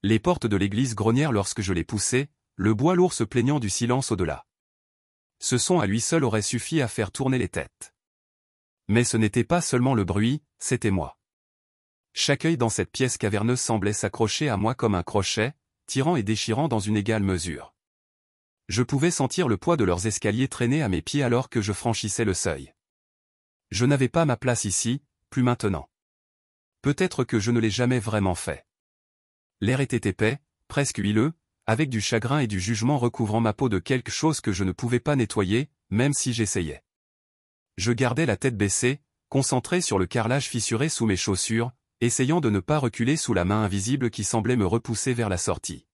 Les portes de l'église grognèrent lorsque je les poussai, le bois lourd se plaignant du silence au-delà. Ce son à lui seul aurait suffi à faire tourner les têtes. Mais ce n'était pas seulement le bruit, c'était moi. Chaque œil dans cette pièce caverneuse semblait s'accrocher à moi comme un crochet, tirant et déchirant dans une égale mesure. Je pouvais sentir le poids de leurs escaliers traîner à mes pieds alors que je franchissais le seuil. Je n'avais pas ma place ici, plus maintenant. Peut-être que je ne l'ai jamais vraiment fait. L'air était épais, presque huileux, avec du chagrin et du jugement recouvrant ma peau de quelque chose que je ne pouvais pas nettoyer, même si j'essayais. Je gardais la tête baissée, concentré sur le carrelage fissuré sous mes chaussures, essayant de ne pas reculer sous la main invisible qui semblait me repousser vers la sortie.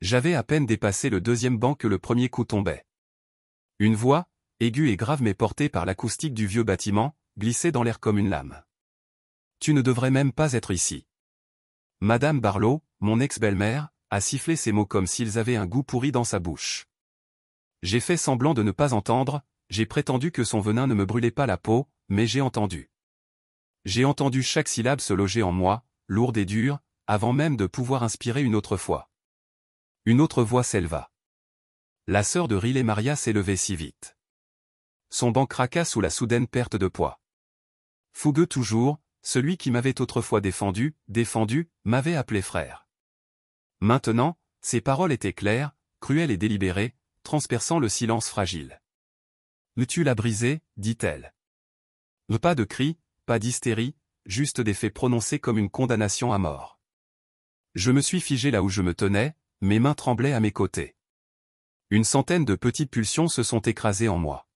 J'avais à peine dépassé le deuxième banc que le premier coup tombait. Une voix, aiguë et grave mais portée par l'acoustique du vieux bâtiment, glissait dans l'air comme une lame. « Tu ne devrais même pas être ici. » Madame Barlow, mon ex-belle-mère, a sifflé ces mots comme s'ils avaient un goût pourri dans sa bouche. J'ai fait semblant de ne pas entendre, j'ai prétendu que son venin ne me brûlait pas la peau, mais j'ai entendu. J'ai entendu chaque syllabe se loger en moi, lourde et dure, avant même de pouvoir inspirer une autre fois. Une autre voix s'éleva. La sœur de Riley Maria s'élevait si vite. Son banc craqua sous la soudaine perte de poids. Fougueux toujours, celui qui m'avait autrefois défendu, m'avait appelé frère. Maintenant, ses paroles étaient claires, cruelles et délibérées, transperçant le silence fragile. « Tu l'as brisé, dit-elle. » Pas de cris, pas d'hystérie, juste des faits prononcés comme une condamnation à mort. Je me suis figé là où je me tenais, mes mains tremblaient à mes côtés. Une centaine de petites pulsions se sont écrasées en moi.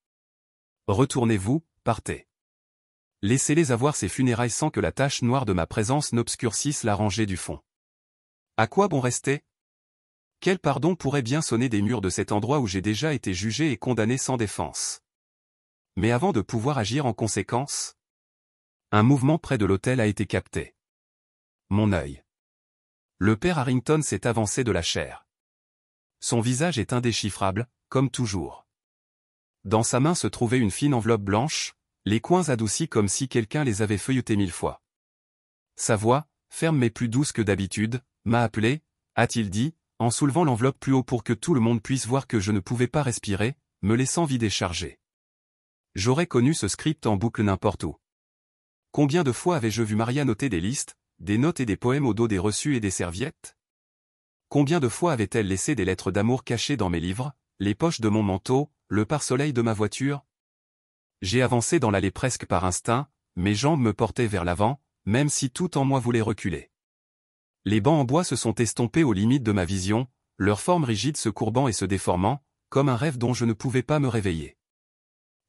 Retournez-vous, partez. Laissez-les avoir ces funérailles sans que la tache noire de ma présence n'obscurcisse la rangée du fond. À quoi bon rester? Quel pardon pourrait bien sonner des murs de cet endroit où j'ai déjà été jugé et condamné sans défense? Mais avant de pouvoir agir en conséquence, un mouvement près de l'autel a été capté. Mon œil. Le père Harrington s'est avancé de la chaire. Son visage est indéchiffrable, comme toujours. Dans sa main se trouvait une fine enveloppe blanche, les coins adoucis comme si quelqu'un les avait feuilletés 1000 fois. Sa voix, ferme mais plus douce que d'habitude, m'a appelé, a-t-il dit, en soulevant l'enveloppe plus haut pour que tout le monde puisse voir que je ne pouvais pas respirer, me laissant vide et chargé. J'aurais connu ce script en boucle n'importe où. Combien de fois avais-je vu Maria noter des listes, des notes et des poèmes au dos des reçus et des serviettes? Combien de fois avait-elle laissé des lettres d'amour cachées dans mes livres, les poches de mon manteau, le pare-soleil de ma voiture? J'ai avancé dans l'allée presque par instinct, mes jambes me portaient vers l'avant, même si tout en moi voulait reculer. Les bancs en bois se sont estompés aux limites de ma vision, leur forme rigide se courbant et se déformant, comme un rêve dont je ne pouvais pas me réveiller.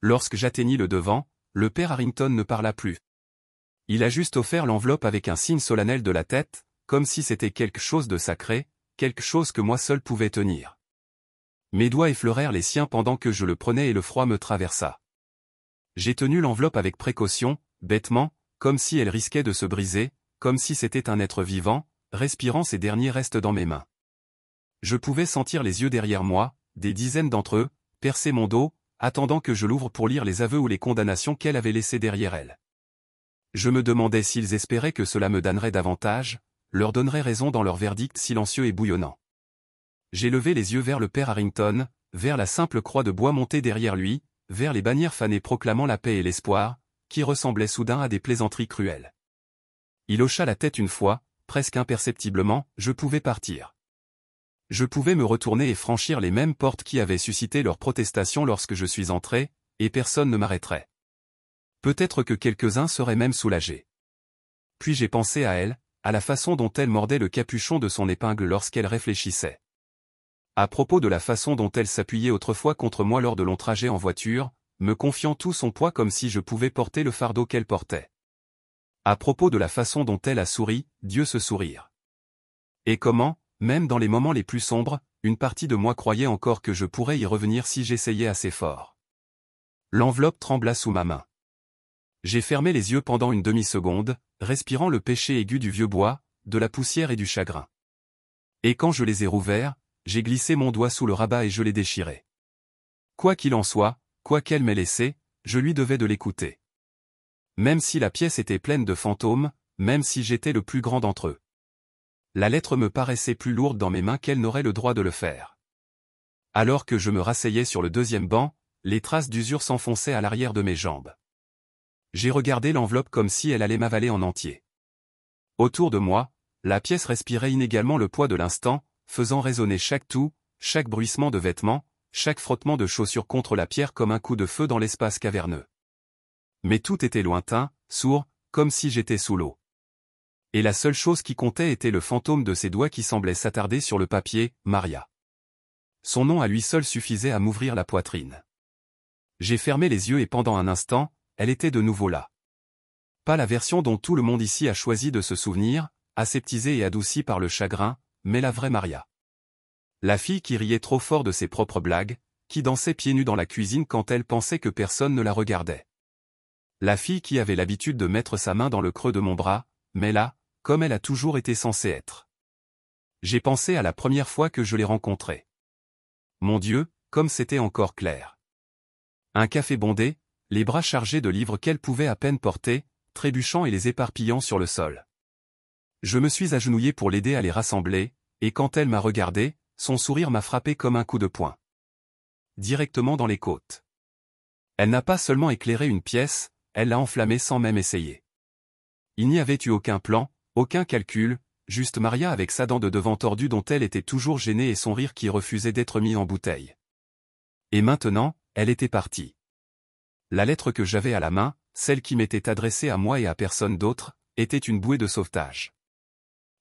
Lorsque j'atteignis le devant, le père Harrington ne parla plus. Il a juste offert l'enveloppe avec un signe solennel de la tête, comme si c'était quelque chose de sacré, quelque chose que moi seul pouvais tenir. Mes doigts effleurèrent les siens pendant que je le prenais et le froid me traversa. J'ai tenu l'enveloppe avec précaution, bêtement, comme si elle risquait de se briser, comme si c'était un être vivant, respirant ses derniers restes dans mes mains. Je pouvais sentir les yeux derrière moi, des dizaines d'entre eux, percer mon dos, attendant que je l'ouvre pour lire les aveux ou les condamnations qu'elle avait laissées derrière elle. Je me demandais s'ils espéraient que cela me damnerait davantage, leur donnerait raison dans leur verdict silencieux et bouillonnant. J'ai levé les yeux vers le père Harrington, vers la simple croix de bois montée derrière lui, vers les bannières fanées proclamant la paix et l'espoir, qui ressemblaient soudain à des plaisanteries cruelles. Il hocha la tête une fois, presque imperceptiblement, je pouvais partir. Je pouvais me retourner et franchir les mêmes portes qui avaient suscité leur protestation lorsque je suis entré, et personne ne m'arrêterait. Peut-être que quelques-uns seraient même soulagés. Puis j'ai pensé à elle, à la façon dont elle mordait le capuchon de son épingle lorsqu'elle réfléchissait. À propos de la façon dont elle s'appuyait autrefois contre moi lors de longs trajets en voiture, me confiant tout son poids comme si je pouvais porter le fardeau qu'elle portait. À propos de la façon dont elle a souri, Dieu se sourire. Et comment, même dans les moments les plus sombres, une partie de moi croyait encore que je pourrais y revenir si j'essayais assez fort. L'enveloppe trembla sous ma main. J'ai fermé les yeux pendant une demi-seconde, respirant le péché aigu du vieux bois, de la poussière et du chagrin. Et quand je les ai rouverts, j'ai glissé mon doigt sous le rabat et je l'ai déchiré. Quoi qu'il en soit, quoi qu'elle m'ait laissé, je lui devais de l'écouter. Même si la pièce était pleine de fantômes, même si j'étais le plus grand d'entre eux. La lettre me paraissait plus lourde dans mes mains qu'elle n'aurait le droit de le faire. Alors que je me rasseyais sur le deuxième banc, les traces d'usure s'enfonçaient à l'arrière de mes jambes. J'ai regardé l'enveloppe comme si elle allait m'avaler en entier. Autour de moi, la pièce respirait inégalement le poids de l'instant, faisant résonner chaque tout, chaque bruissement de vêtements, chaque frottement de chaussures contre la pierre comme un coup de feu dans l'espace caverneux. Mais tout était lointain, sourd, comme si j'étais sous l'eau. Et la seule chose qui comptait était le fantôme de ses doigts qui semblait s'attarder sur le papier, Maria. Son nom à lui seul suffisait à m'ouvrir la poitrine. J'ai fermé les yeux et pendant un instant, elle était de nouveau là. Pas la version dont tout le monde ici a choisi de se souvenir, aseptisée et adoucie par le chagrin, mais la vraie Maria. La fille qui riait trop fort de ses propres blagues, qui dansait pieds nus dans la cuisine quand elle pensait que personne ne la regardait. La fille qui avait l'habitude de mettre sa main dans le creux de mon bras, mais là, comme elle a toujours été censée être. J'ai pensé à la première fois que je l'ai rencontrée. Mon Dieu, comme c'était encore clair. Un café bondé, les bras chargés de livres qu'elle pouvait à peine porter, trébuchant et les éparpillant sur le sol. Je me suis agenouillé pour l'aider à les rassembler, et quand elle m'a regardé, son sourire m'a frappé comme un coup de poing. Directement dans les côtes. Elle n'a pas seulement éclairé une pièce, elle l'a enflammée sans même essayer. Il n'y avait eu aucun plan, aucun calcul, juste Maria avec sa dent de devant tordue dont elle était toujours gênée et son rire qui refusait d'être mis en bouteille. Et maintenant, elle était partie. La lettre que j'avais à la main, celle qui m'était adressée à moi et à personne d'autre, était une bouée de sauvetage.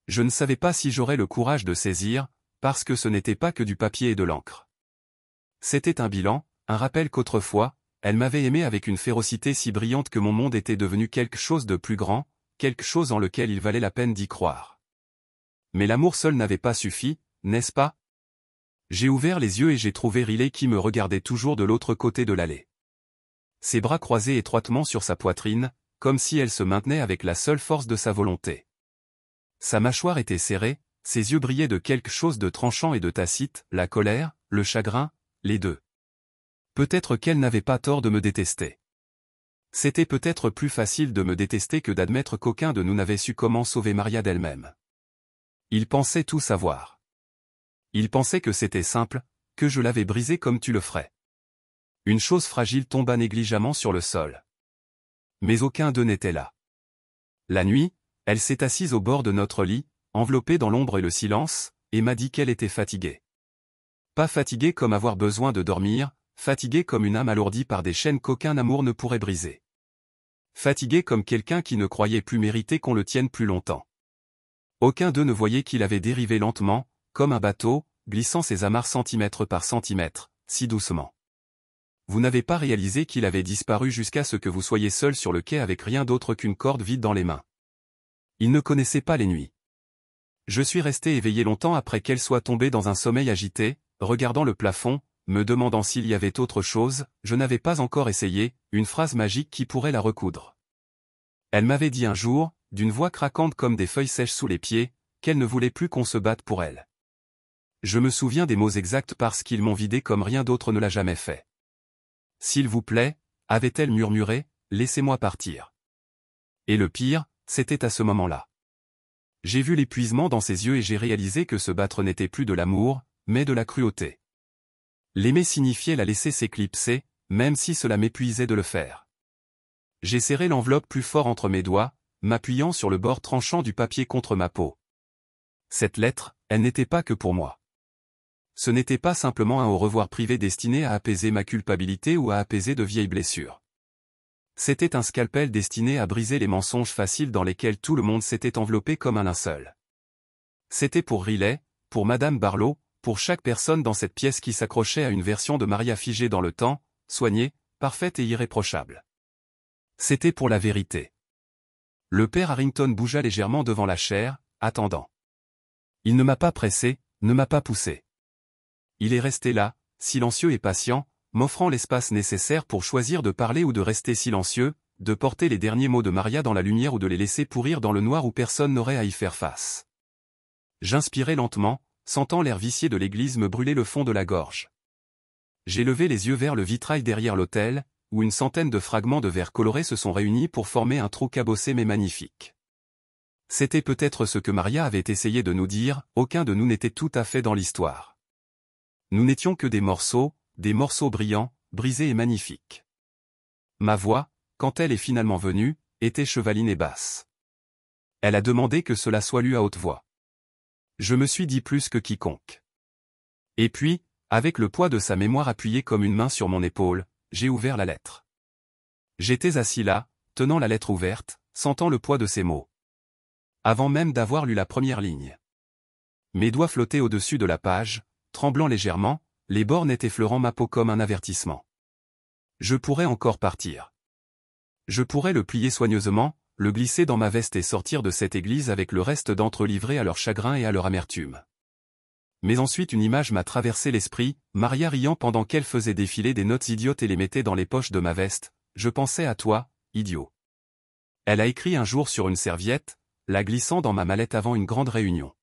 Je ne savais pas si j'aurais le courage de saisir, parce que ce n'était pas que du papier et de l'encre. C'était un bilan, un rappel qu'autrefois, elle m'avait aimé avec une férocité si brillante que mon monde était devenu quelque chose de plus grand, quelque chose en lequel il valait la peine d'y croire. Mais l'amour seul n'avait pas suffi, n'est-ce pas? J'ai ouvert les yeux et j'ai trouvé Riley qui me regardait toujours de l'autre côté de l'allée. Ses bras croisés étroitement sur sa poitrine, comme si elle se maintenait avec la seule force de sa volonté. Sa mâchoire était serrée, ses yeux brillaient de quelque chose de tranchant et de tacite, la colère, le chagrin, les deux. Peut-être qu'elle n'avait pas tort de me détester. C'était peut-être plus facile de me détester que d'admettre qu'aucun de nous n'avait su comment sauver Maria d'elle-même. Il pensait tout savoir. Il pensait que c'était simple, que je l'avais brisée comme tu le ferais. Une chose fragile tomba négligemment sur le sol. Mais aucun d'eux n'était là. La nuit, elle s'est assise au bord de notre lit, enveloppée dans l'ombre et le silence, et m'a dit qu'elle était fatiguée. Pas fatiguée comme avoir besoin de dormir, fatiguée comme une âme alourdie par des chaînes qu'aucun amour ne pourrait briser. Fatiguée comme quelqu'un qui ne croyait plus mériter qu'on le tienne plus longtemps. Aucun d'eux ne voyait qu'il avait dérivé lentement, comme un bateau, glissant ses amarres centimètre par centimètre, si doucement. Vous n'avez pas réalisé qu'il avait disparu jusqu'à ce que vous soyez seul sur le quai avec rien d'autre qu'une corde vide dans les mains. Il ne connaissait pas les nuits. Je suis resté éveillé longtemps après qu'elle soit tombée dans un sommeil agité, regardant le plafond, me demandant s'il y avait autre chose, je n'avais pas encore essayé, une phrase magique qui pourrait la recoudre. Elle m'avait dit un jour, d'une voix craquante comme des feuilles sèches sous les pieds, qu'elle ne voulait plus qu'on se batte pour elle. Je me souviens des mots exacts parce qu'ils m'ont vidé comme rien d'autre ne l'a jamais fait. S'il vous plaît, avait-elle murmuré, laissez-moi partir. Et le pire, c'était à ce moment-là. J'ai vu l'épuisement dans ses yeux et j'ai réalisé que se battre n'était plus de l'amour, mais de la cruauté. L'aimer signifiait la laisser s'éclipser, même si cela m'épuisait de le faire. J'ai serré l'enveloppe plus fort entre mes doigts, m'appuyant sur le bord tranchant du papier contre ma peau. Cette lettre, elle n'était pas que pour moi. Ce n'était pas simplement un au revoir privé destiné à apaiser ma culpabilité ou à apaiser de vieilles blessures. C'était un scalpel destiné à briser les mensonges faciles dans lesquels tout le monde s'était enveloppé comme un linceul. C'était pour Riley, pour Madame Barlow, pour chaque personne dans cette pièce qui s'accrochait à une version de Maria figée dans le temps, soignée, parfaite et irréprochable. C'était pour la vérité. Le père Harrington bougea légèrement devant la chaire, attendant. Il ne m'a pas pressé, ne m'a pas poussé. Il est resté là, silencieux et patient, m'offrant l'espace nécessaire pour choisir de parler ou de rester silencieux, de porter les derniers mots de Maria dans la lumière ou de les laisser pourrir dans le noir où personne n'aurait à y faire face. J'inspirais lentement, sentant l'air vicié de l'église me brûler le fond de la gorge. J'ai levé les yeux vers le vitrail derrière l'autel, où une centaine de fragments de verre coloré se sont réunis pour former un trou cabossé mais magnifique. C'était peut-être ce que Maria avait essayé de nous dire, aucun de nous n'était tout à fait dans l'histoire. Nous n'étions que des morceaux brillants, brisés et magnifiques. Ma voix, quand elle est finalement venue, était chevaline et basse. Elle a demandé que cela soit lu à haute voix. Je me suis dit plus que quiconque. Et puis, avec le poids de sa mémoire appuyé comme une main sur mon épaule, j'ai ouvert la lettre. J'étais assis là, tenant la lettre ouverte, sentant le poids de ses mots. Avant même d'avoir lu la première ligne. Mes doigts flottaient au-dessus de la page, tremblant légèrement, les bords effleurant ma peau comme un avertissement. Je pourrais encore partir. Je pourrais le plier soigneusement, le glisser dans ma veste et sortir de cette église avec le reste d'entre eux livrés à leur chagrin et à leur amertume. Mais ensuite une image m'a traversé l'esprit, Maria riant pendant qu'elle faisait défiler des notes idiotes et les mettait dans les poches de ma veste. Je pensais à toi, idiot. Elle a écrit un jour sur une serviette, la glissant dans ma mallette avant une grande réunion.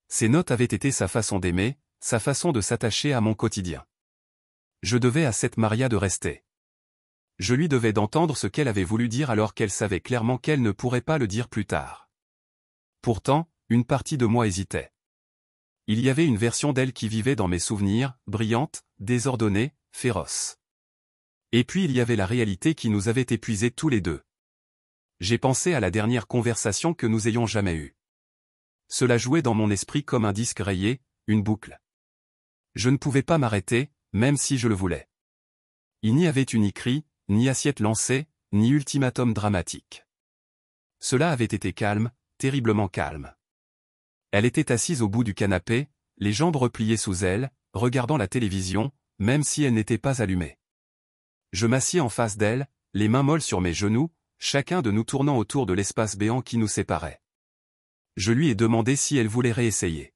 Ces notes avaient été sa façon d'aimer, sa façon de s'attacher à mon quotidien. Je devais à cette Maria de rester. Je lui devais d'entendre ce qu'elle avait voulu dire alors qu'elle savait clairement qu'elle ne pourrait pas le dire plus tard. Pourtant, une partie de moi hésitait. Il y avait une version d'elle qui vivait dans mes souvenirs, brillante, désordonnée, féroce. Et puis il y avait la réalité qui nous avait épuisés tous les deux. J'ai pensé à la dernière conversation que nous ayons jamais eue. Cela jouait dans mon esprit comme un disque rayé, une boucle. Je ne pouvais pas m'arrêter, même si je le voulais. Il n'y avait eu ni cri, ni assiette lancée, ni ultimatum dramatique. Cela avait été calme, terriblement calme. Elle était assise au bout du canapé, les jambes repliées sous elle, regardant la télévision, même si elle n'était pas allumée. Je m'assis en face d'elle, les mains molles sur mes genoux, chacun de nous tournant autour de l'espace béant qui nous séparait. Je lui ai demandé si elle voulait réessayer.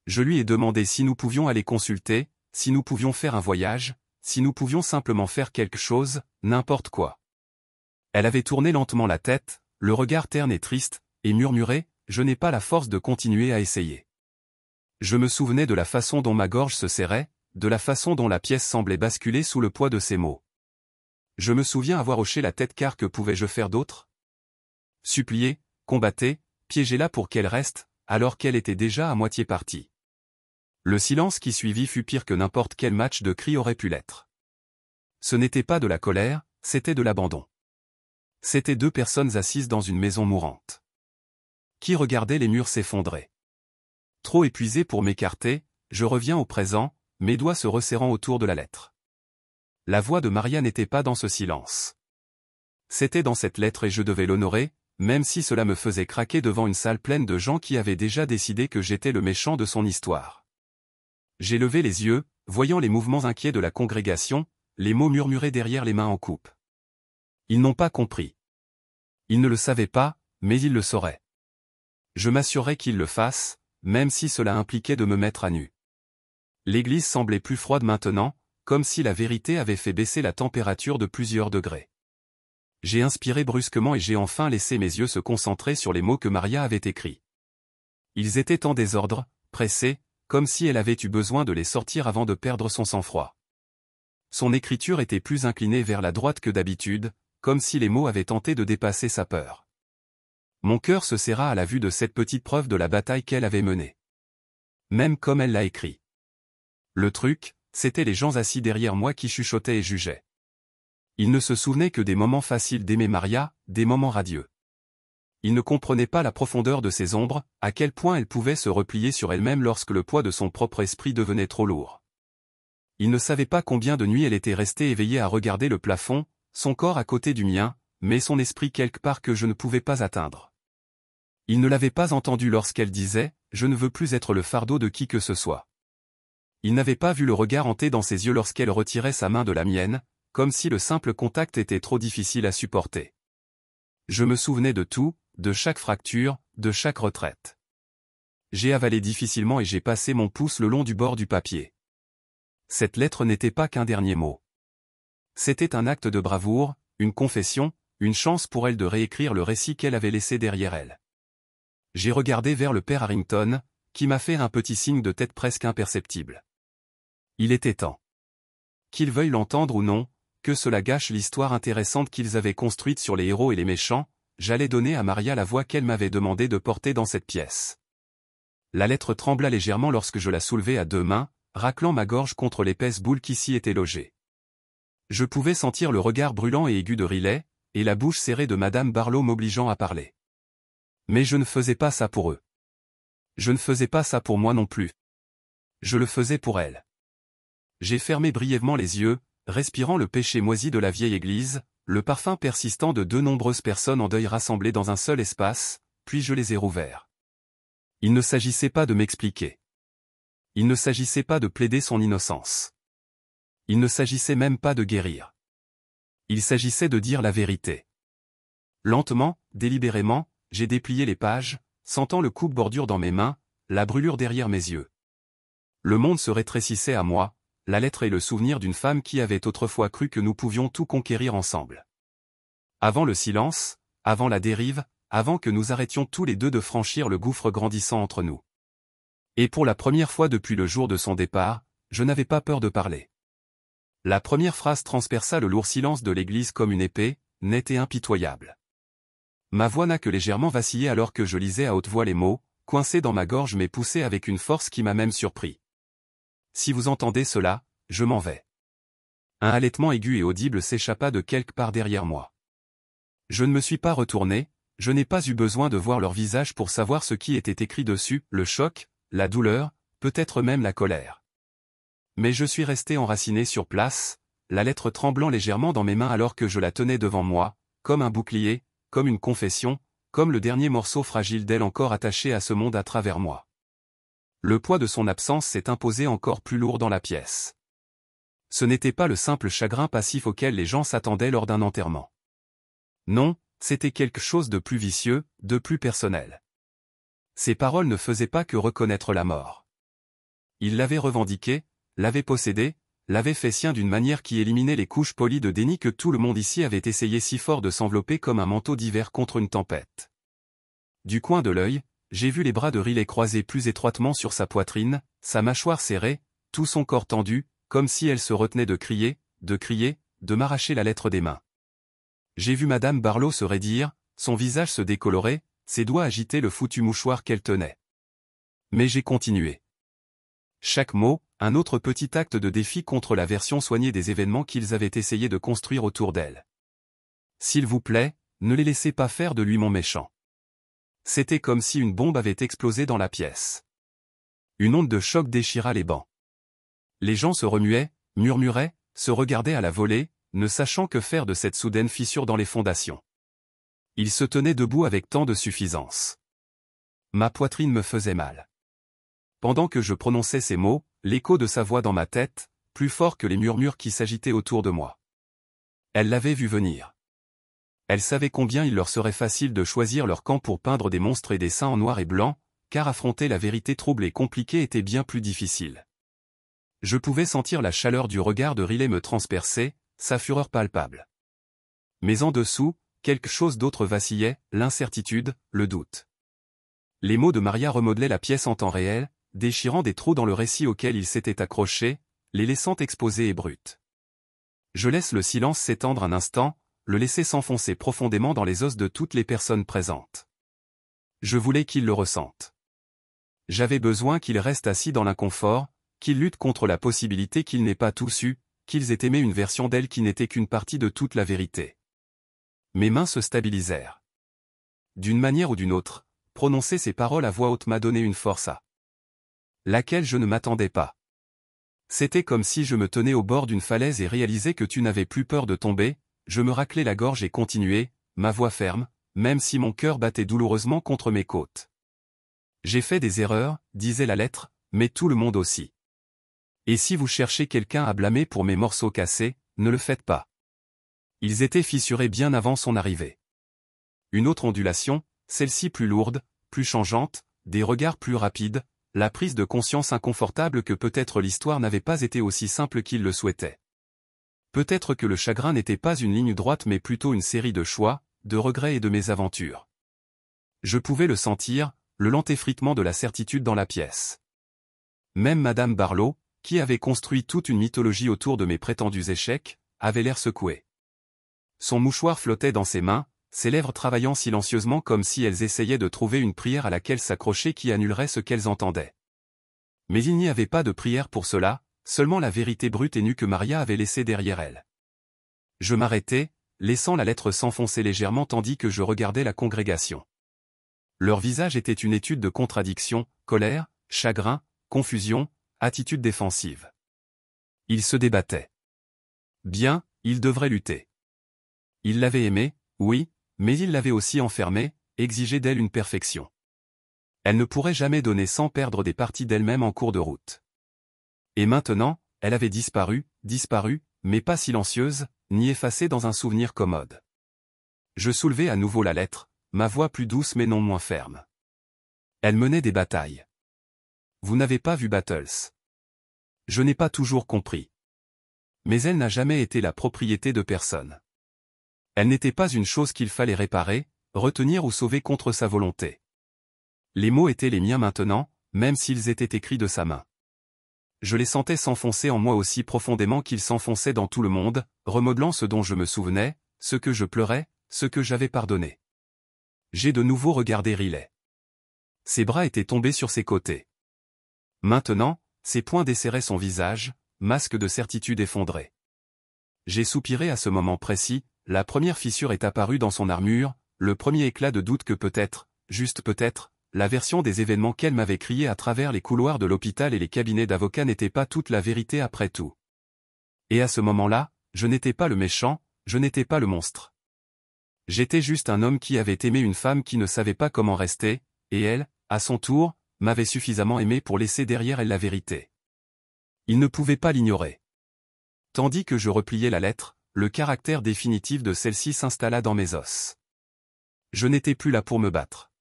Je lui ai demandé si nous pouvions aller consulter, si nous pouvions faire un voyage, si nous pouvions simplement faire quelque chose, n'importe quoi. Elle avait tourné lentement la tête, le regard terne et triste, et murmuré, « Je n'ai pas la force de continuer à essayer. » Je me souvenais de la façon dont ma gorge se serrait, de la façon dont la pièce semblait basculer sous le poids de ses mots. Je me souviens avoir hoché la tête car que pouvais-je faire d'autre? Supplier, combattre, piéger-la pour qu'elle reste, alors qu'elle était déjà à moitié partie. Le silence qui suivit fut pire que n'importe quel match de cris aurait pu l'être. Ce n'était pas de la colère, c'était de l'abandon. C'étaient deux personnes assises dans une maison mourante. Qui regardaient les murs s'effondrer. Trop épuisé pour m'écarter, je reviens au présent, mes doigts se resserrant autour de la lettre. La voix de Maria n'était pas dans ce silence. C'était dans cette lettre et je devais l'honorer, même si cela me faisait craquer devant une salle pleine de gens qui avaient déjà décidé que j'étais le méchant de son histoire. J'ai levé les yeux, voyant les mouvements inquiets de la congrégation, les mots murmurés derrière les mains en coupe. Ils n'ont pas compris. Ils ne le savaient pas, mais ils le sauraient. Je m'assurais qu'ils le fassent, même si cela impliquait de me mettre à nu. L'église semblait plus froide maintenant, comme si la vérité avait fait baisser la température de plusieurs degrés. J'ai inspiré brusquement et j'ai enfin laissé mes yeux se concentrer sur les mots que Maria avait écrits. Ils étaient en désordre, pressés, comme si elle avait eu besoin de les sortir avant de perdre son sang-froid. Son écriture était plus inclinée vers la droite que d'habitude, comme si les mots avaient tenté de dépasser sa peur. Mon cœur se serra à la vue de cette petite preuve de la bataille qu'elle avait menée. Même comme elle l'a écrit. Le truc, c'étaient les gens assis derrière moi qui chuchotaient et jugeaient. Ils ne se souvenaient que des moments faciles d'aimer Maria, des moments radieux. Ils ne comprenaient pas la profondeur de ses ombres, à quel point elle pouvait se replier sur elle-même lorsque le poids de son propre esprit devenait trop lourd. Ils ne savaient pas combien de nuits elle était restée éveillée à regarder le plafond, son corps à côté du mien, mais son esprit quelque part que je ne pouvais pas atteindre. Ils ne l'avaient pas entendue lorsqu'elle disait « Je ne veux plus être le fardeau de qui que ce soit ». Ils n'avaient pas vu le regard hanté dans ses yeux lorsqu'elle retirait sa main de la mienne, comme si le simple contact était trop difficile à supporter. Je me souvenais de tout, de chaque fracture, de chaque retraite. J'ai avalé difficilement et j'ai passé mon pouce le long du bord du papier. Cette lettre n'était pas qu'un dernier mot. C'était un acte de bravoure, une confession, une chance pour elle de réécrire le récit qu'elle avait laissé derrière elle. J'ai regardé vers le père Harrington, qui m'a fait un petit signe de tête presque imperceptible. Il était temps. Qu'ils veuillent l'entendre ou non, que cela gâche l'histoire intéressante qu'ils avaient construite sur les héros et les méchants, j'allais donner à Maria la voix qu'elle m'avait demandé de porter dans cette pièce. La lettre trembla légèrement lorsque je la soulevai à 2 mains, raclant ma gorge contre l'épaisse boule qui s'y était logée. Je pouvais sentir le regard brûlant et aigu de Riley, et la bouche serrée de Madame Barlow m'obligeant à parler. Mais je ne faisais pas ça pour eux. Je ne faisais pas ça pour moi non plus. Je le faisais pour elle. J'ai fermé brièvement les yeux, respirant le péché moisi de la vieille église, le parfum persistant de 2 nombreuses personnes en deuil rassemblées dans un seul espace, puis je les ai rouverts. Il ne s'agissait pas de m'expliquer. Il ne s'agissait pas de plaider son innocence. Il ne s'agissait même pas de guérir. Il s'agissait de dire la vérité. Lentement, délibérément, j'ai déplié les pages, sentant le coupe-bordure dans mes mains, la brûlure derrière mes yeux. Le monde se rétrécissait à moi, la lettre est le souvenir d'une femme qui avait autrefois cru que nous pouvions tout conquérir ensemble. Avant le silence, avant la dérive, avant que nous arrêtions tous les deux de franchir le gouffre grandissant entre nous. Et pour la première fois depuis le jour de son départ, je n'avais pas peur de parler. La première phrase transperça le lourd silence de l'église comme une épée, nette et impitoyable. Ma voix n'a que légèrement vacillé alors que je lisais à haute voix les mots, coincés dans ma gorge mais poussés avec une force qui m'a même surpris. Si vous entendez cela, je m'en vais. Un halètement aigu et audible s'échappa de quelque part derrière moi. Je ne me suis pas retourné, je n'ai pas eu besoin de voir leur visage pour savoir ce qui était écrit dessus, le choc, la douleur, peut-être même la colère. Mais je suis resté enraciné sur place, la lettre tremblant légèrement dans mes mains alors que je la tenais devant moi, comme un bouclier, comme une confession, comme le dernier morceau fragile d'elle encore attaché à ce monde à travers moi. Le poids de son absence s'est imposé encore plus lourd dans la pièce. Ce n'était pas le simple chagrin passif auquel les gens s'attendaient lors d'un enterrement. Non, c'était quelque chose de plus vicieux, de plus personnel. Ces paroles ne faisaient pas que reconnaître la mort. Il l'avait revendiqué, l'avait possédé, l'avait fait sien d'une manière qui éliminait les couches polies de déni que tout le monde ici avait essayé si fort de s'envelopper comme un manteau d'hiver contre une tempête. Du coin de l'œil, j'ai vu les bras de Riley croisés plus étroitement sur sa poitrine, sa mâchoire serrée, tout son corps tendu, comme si elle se retenait de crier, de m'arracher la lettre des mains. J'ai vu Madame Barlow se raidir, son visage se décolorer, ses doigts agiter le foutu mouchoir qu'elle tenait. Mais j'ai continué. Chaque mot, un autre petit acte de défi contre la version soignée des événements qu'ils avaient essayé de construire autour d'elle. S'il vous plaît, ne les laissez pas faire de lui mon méchant. C'était comme si une bombe avait explosé dans la pièce. Une onde de choc déchira les bancs. Les gens se remuaient, murmuraient, se regardaient à la volée, ne sachant que faire de cette soudaine fissure dans les fondations. Ils se tenaient debout avec tant de suffisance. Ma poitrine me faisait mal. Pendant que je prononçais ces mots, l'écho de sa voix dans ma tête, plus fort que les murmures qui s'agitaient autour de moi. Elle l'avait vu venir. Elle savait combien il leur serait facile de choisir leur camp pour peindre des monstres et des saints en noir et blanc, car affronter la vérité trouble et compliquée était bien plus difficile. Je pouvais sentir la chaleur du regard de Riley me transpercer, sa fureur palpable. Mais en dessous, quelque chose d'autre vacillait, l'incertitude, le doute. Les mots de Maria remodelaient la pièce en temps réel, déchirant des trous dans le récit auquel ils s'étaient accrochés, les laissant exposés et bruts. Je laisse le silence s'étendre un instant, le laisser s'enfoncer profondément dans les os de toutes les personnes présentes. Je voulais qu'ils le ressentent. J'avais besoin qu'ils restent assis dans l'inconfort, qu'ils luttent contre la possibilité qu'ils n'aient pas tout su, qu'ils aient aimé une version d'elle qui n'était qu'une partie de toute la vérité. Mes mains se stabilisèrent. D'une manière ou d'une autre, prononcer ces paroles à voix haute m'a donné une force à laquelle je ne m'attendais pas. C'était comme si je me tenais au bord d'une falaise et réalisais que tu n'avais plus peur de tomber. Je me raclai la gorge et continuai, ma voix ferme, même si mon cœur battait douloureusement contre mes côtes. J'ai fait des erreurs, disait la lettre, mais tout le monde aussi. Et si vous cherchez quelqu'un à blâmer pour mes morceaux cassés, ne le faites pas. Ils étaient fissurés bien avant son arrivée. Une autre ondulation, celle-ci plus lourde, plus changeante, des regards plus rapides, la prise de conscience inconfortable que peut-être l'histoire n'avait pas été aussi simple qu'il le souhaitait. Peut-être que le chagrin n'était pas une ligne droite mais plutôt une série de choix, de regrets et de mésaventures. Je pouvais le sentir, le lent effritement de la certitude dans la pièce. Même Madame Barlow, qui avait construit toute une mythologie autour de mes prétendus échecs, avait l'air secouée. Son mouchoir flottait dans ses mains, ses lèvres travaillant silencieusement comme si elles essayaient de trouver une prière à laquelle s'accrocher qui annulerait ce qu'elles entendaient. Mais il n'y avait pas de prière pour cela, seulement la vérité brute et nue que Maria avait laissée derrière elle. Je m'arrêtai, laissant la lettre s'enfoncer légèrement tandis que je regardais la congrégation. Leur visage était une étude de contradiction, colère, chagrin, confusion, attitude défensive. Ils se débattaient. Bien, ils devraient lutter. Il l'avait aimée, oui, mais il l'avait aussi enfermée, exigé d'elle une perfection. Elle ne pourrait jamais donner sans perdre des parties d'elle-même en cours de route. Et maintenant, elle avait disparu, mais pas silencieuse, ni effacée dans un souvenir commode. Je soulevai à nouveau la lettre, ma voix plus douce mais non moins ferme. Elle menait des batailles. Vous n'avez pas vu Battles. Je n'ai pas toujours compris. Mais elle n'a jamais été la propriété de personne. Elle n'était pas une chose qu'il fallait réparer, retenir ou sauver contre sa volonté. Les mots étaient les miens maintenant, même s'ils étaient écrits de sa main. Je les sentais s'enfoncer en moi aussi profondément qu'ils s'enfonçaient dans tout le monde, remodelant ce dont je me souvenais, ce que je pleurais, ce que j'avais pardonné. J'ai de nouveau regardé Riley. Ses bras étaient tombés sur ses côtés. Maintenant, ses poings desserraient son visage, masque de certitude effondré. J'ai soupiré à ce moment précis, la première fissure est apparue dans son armure, le premier éclat de doute que peut-être, juste peut-être, la version des événements qu'elle m'avait crié à travers les couloirs de l'hôpital et les cabinets d'avocats n'était pas toute la vérité après tout. Et à ce moment-là, je n'étais pas le méchant, je n'étais pas le monstre. J'étais juste un homme qui avait aimé une femme qui ne savait pas comment rester, et elle, à son tour, m'avait suffisamment aimé pour laisser derrière elle la vérité. Il ne pouvait pas l'ignorer. Tandis que je repliais la lettre, le caractère définitif de celle-ci s'installa dans mes os. Je n'étais plus là pour me battre.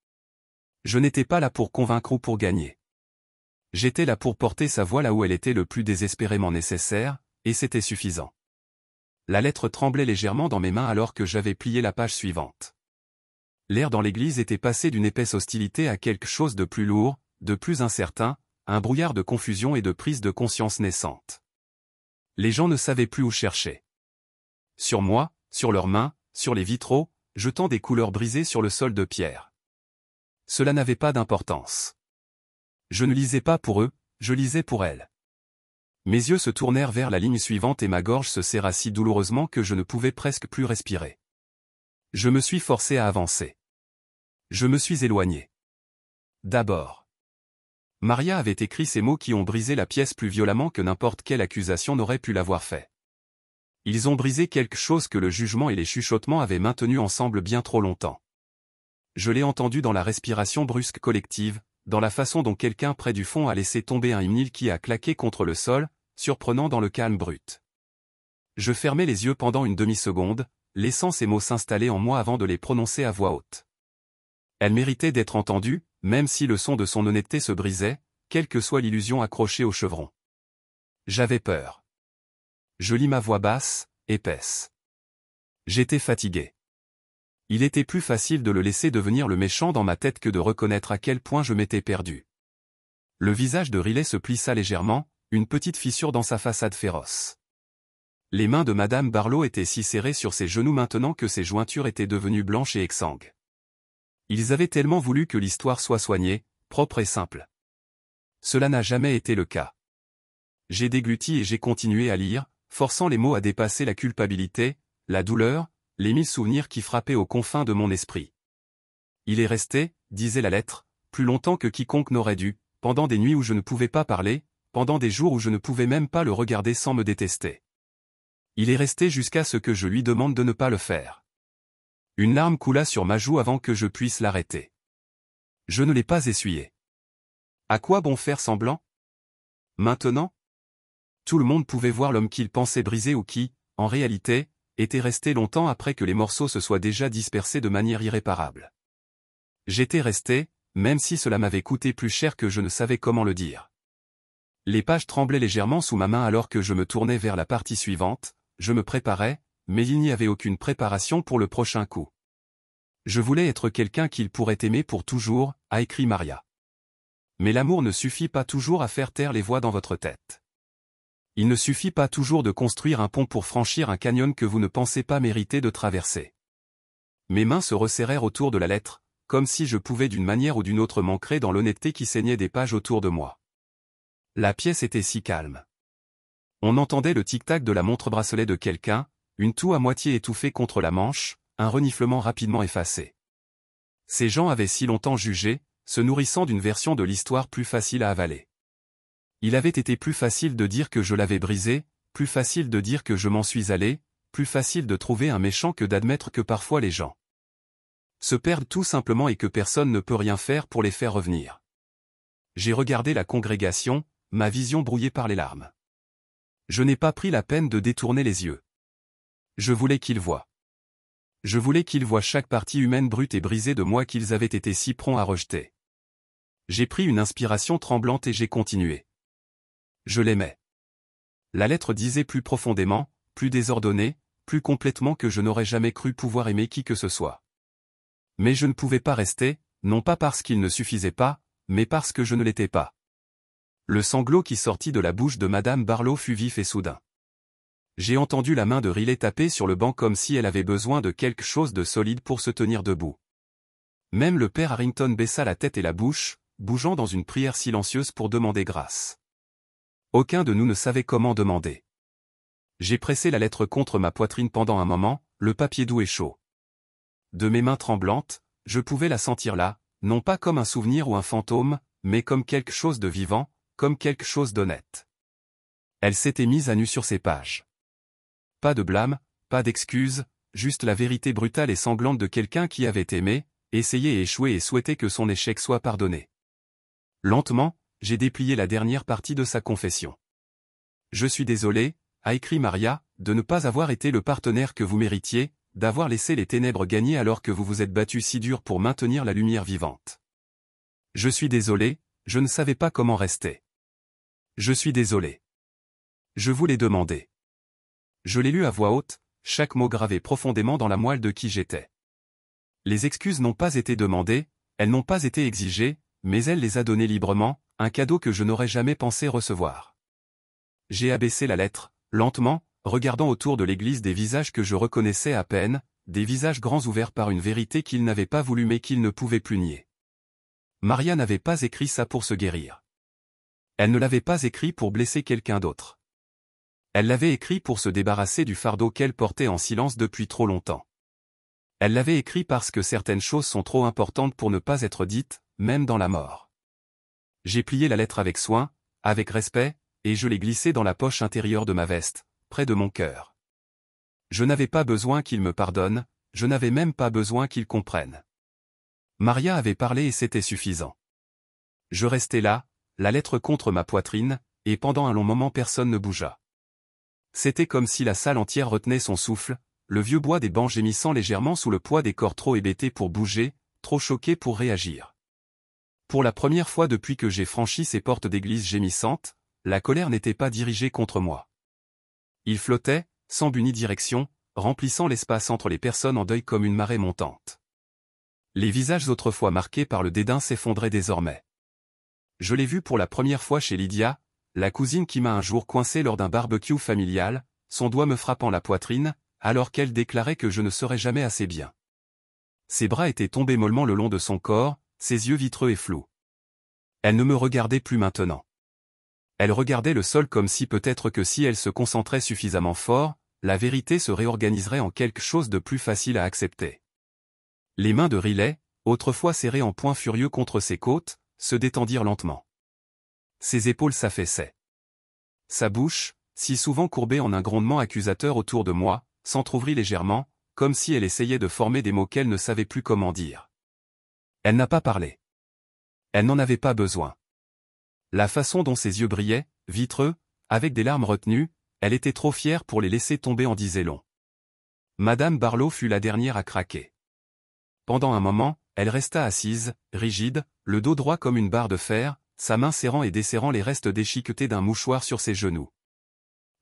Je n'étais pas là pour convaincre ou pour gagner. J'étais là pour porter sa voix là où elle était le plus désespérément nécessaire, et c'était suffisant. La lettre tremblait légèrement dans mes mains alors que j'avais plié la page suivante. L'air dans l'église était passé d'une épaisse hostilité à quelque chose de plus lourd, de plus incertain, un brouillard de confusion et de prise de conscience naissante. Les gens ne savaient plus où chercher. Sur moi, sur leurs mains, sur les vitraux, jetant des couleurs brisées sur le sol de pierre. Cela n'avait pas d'importance. Je ne lisais pas pour eux, je lisais pour elles. Mes yeux se tournèrent vers la ligne suivante et ma gorge se serra si douloureusement que je ne pouvais presque plus respirer. Je me suis forcé à avancer. Je me suis éloigné. D'abord. Maria avait écrit ces mots qui ont brisé la pièce plus violemment que n'importe quelle accusation n'aurait pu l'avoir fait. Ils ont brisé quelque chose que le jugement et les chuchotements avaient maintenu ensemble bien trop longtemps. Je l'ai entendu dans la respiration brusque collective, dans la façon dont quelqu'un près du fond a laissé tomber un hymne qui a claqué contre le sol, surprenant dans le calme brut. Je fermai les yeux pendant une demi-seconde, laissant ces mots s'installer en moi avant de les prononcer à voix haute. Elle méritait d'être entendue, même si le son de son honnêteté se brisait, quelle que soit l'illusion accrochée au chevron. J'avais peur. Je lis ma voix basse, épaisse. J'étais fatigué. Il était plus facile de le laisser devenir le méchant dans ma tête que de reconnaître à quel point je m'étais perdu. Le visage de Riley se plissa légèrement, une petite fissure dans sa façade féroce. Les mains de Madame Barlow étaient si serrées sur ses genoux maintenant que ses jointures étaient devenues blanches et exsangues. Ils avaient tellement voulu que l'histoire soit soignée, propre et simple. Cela n'a jamais été le cas. J'ai dégluti et j'ai continué à lire, forçant les mots à dépasser la culpabilité, la douleur, les 1000 souvenirs qui frappaient aux confins de mon esprit. Il est resté, disait la lettre, plus longtemps que quiconque n'aurait dû, pendant des nuits où je ne pouvais pas parler, pendant des jours où je ne pouvais même pas le regarder sans me détester. Il est resté jusqu'à ce que je lui demande de ne pas le faire. Une larme coula sur ma joue avant que je puisse l'arrêter. Je ne l'ai pas essuyé. À quoi bon faire semblant? Maintenant? Tout le monde pouvait voir l'homme qu'il pensait briser ou qui, en réalité, était resté longtemps après que les morceaux se soient déjà dispersés de manière irréparable. J'étais resté, même si cela m'avait coûté plus cher que je ne savais comment le dire. Les pages tremblaient légèrement sous ma main alors que je me tournais vers la partie suivante, je me préparais, mais il n'y avait aucune préparation pour le prochain coup. Je voulais être quelqu'un qu'il pourrait aimer pour toujours, a écrit Maria. Mais l'amour ne suffit pas toujours à faire taire les voix dans votre tête. Il ne suffit pas toujours de construire un pont pour franchir un canyon que vous ne pensez pas mériter de traverser. Mes mains se resserrèrent autour de la lettre, comme si je pouvais d'une manière ou d'une autre m'ancrer dans l'honnêteté qui saignait des pages autour de moi. La pièce était si calme. On entendait le tic-tac de la montre-bracelet de quelqu'un, une toux à moitié étouffée contre la manche, un reniflement rapidement effacé. Ces gens avaient si longtemps jugé, se nourrissant d'une version de l'histoire plus facile à avaler. Il avait été plus facile de dire que je l'avais brisé, plus facile de dire que je m'en suis allé, plus facile de trouver un méchant que d'admettre que parfois les gens se perdent tout simplement et que personne ne peut rien faire pour les faire revenir. J'ai regardé la congrégation, ma vision brouillée par les larmes. Je n'ai pas pris la peine de détourner les yeux. Je voulais qu'ils voient. Je voulais qu'ils voient chaque partie humaine brute et brisée de moi qu'ils avaient été si prompts à rejeter. J'ai pris une inspiration tremblante et j'ai continué. Je l'aimais. La lettre disait plus profondément, plus désordonnée, plus complètement que je n'aurais jamais cru pouvoir aimer qui que ce soit. Mais je ne pouvais pas rester, non pas parce qu'il ne suffisait pas, mais parce que je ne l'étais pas. Le sanglot qui sortit de la bouche de Madame Barlow fut vif et soudain. J'ai entendu la main de Riley taper sur le banc comme si elle avait besoin de quelque chose de solide pour se tenir debout. Même le père Harrington baissa la tête et la bouche, bougeant dans une prière silencieuse pour demander grâce. Aucun de nous ne savait comment demander. J'ai pressé la lettre contre ma poitrine pendant un moment, le papier doux et chaud. De mes mains tremblantes, je pouvais la sentir là, non pas comme un souvenir ou un fantôme, mais comme quelque chose de vivant, comme quelque chose d'honnête. Elle s'était mise à nu sur ses pages. Pas de blâme, pas d'excuses, juste la vérité brutale et sanglante de quelqu'un qui avait aimé, essayé et échoué et souhaitait que son échec soit pardonné. Lentement, j'ai déplié la dernière partie de sa confession. Je suis désolé, a écrit Maria, de ne pas avoir été le partenaire que vous méritiez, d'avoir laissé les ténèbres gagner alors que vous vous êtes battu si dur pour maintenir la lumière vivante. Je suis désolé, je ne savais pas comment rester. Je suis désolé. Je vous l'ai demandé. Je l'ai lu à voix haute, chaque mot gravé profondément dans la moelle de qui j'étais. Les excuses n'ont pas été demandées, elles n'ont pas été exigées, mais elle les a données librement, un cadeau que je n'aurais jamais pensé recevoir. J'ai abaissé la lettre, lentement, regardant autour de l'église des visages que je reconnaissais à peine, des visages grands ouverts par une vérité qu'ils n'avaient pas voulu mais qu'ils ne pouvaient plus nier. Maria n'avait pas écrit ça pour se guérir. Elle ne l'avait pas écrit pour blesser quelqu'un d'autre. Elle l'avait écrit pour se débarrasser du fardeau qu'elle portait en silence depuis trop longtemps. Elle l'avait écrit parce que certaines choses sont trop importantes pour ne pas être dites, même dans la mort. J'ai plié la lettre avec soin, avec respect, et je l'ai glissée dans la poche intérieure de ma veste, près de mon cœur. Je n'avais pas besoin qu'il me pardonne, je n'avais même pas besoin qu'il comprenne. Maria avait parlé et c'était suffisant. Je restais là, la lettre contre ma poitrine, et pendant un long moment personne ne bougea. C'était comme si la salle entière retenait son souffle, le vieux bois des bancs gémissant légèrement sous le poids des corps trop hébétés pour bouger, trop choqués pour réagir. Pour la première fois depuis que j'ai franchi ces portes d'église gémissantes, la colère n'était pas dirigée contre moi. Il flottait, sans but ni direction, remplissant l'espace entre les personnes en deuil comme une marée montante. Les visages autrefois marqués par le dédain s'effondraient désormais. Je l'ai vu pour la première fois chez Lydia, la cousine qui m'a un jour coincé lors d'un barbecue familial, son doigt me frappant la poitrine, alors qu'elle déclarait que je ne serais jamais assez bien. Ses bras étaient tombés mollement le long de son corps, ses yeux vitreux et flous. Elle ne me regardait plus maintenant. Elle regardait le sol comme si peut-être que si elle se concentrait suffisamment fort, la vérité se réorganiserait en quelque chose de plus facile à accepter. Les mains de Riley, autrefois serrées en poings furieux contre ses côtes, se détendirent lentement. Ses épaules s'affaissaient. Sa bouche, si souvent courbée en un grondement accusateur autour de moi, s'entr'ouvrit légèrement, comme si elle essayait de former des mots qu'elle ne savait plus comment dire. Elle n'a pas parlé. Elle n'en avait pas besoin. La façon dont ses yeux brillaient, vitreux, avec des larmes retenues, elle était trop fière pour les laisser tomber en disait long. Madame Barlow fut la dernière à craquer. Pendant un moment, elle resta assise, rigide, le dos droit comme une barre de fer, sa main serrant et desserrant les restes déchiquetés d'un mouchoir sur ses genoux.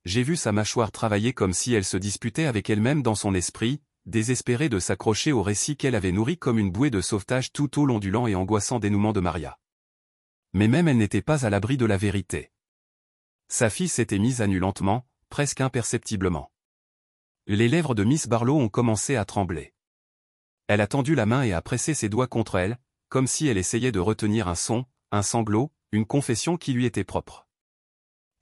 J'ai vu sa mâchoire travailler comme si elle se disputait avec elle-même dans son esprit, désespérée de s'accrocher au récit qu'elle avait nourri comme une bouée de sauvetage tout au long du lent et angoissant dénouement de Maria. Mais même elle n'était pas à l'abri de la vérité. Sa fille s'était mise à nu lentement, presque imperceptiblement. Les lèvres de Miss Barlow ont commencé à trembler. Elle a tendu la main et a pressé ses doigts contre elle, comme si elle essayait de retenir un son, un sanglot, une confession qui lui était propre.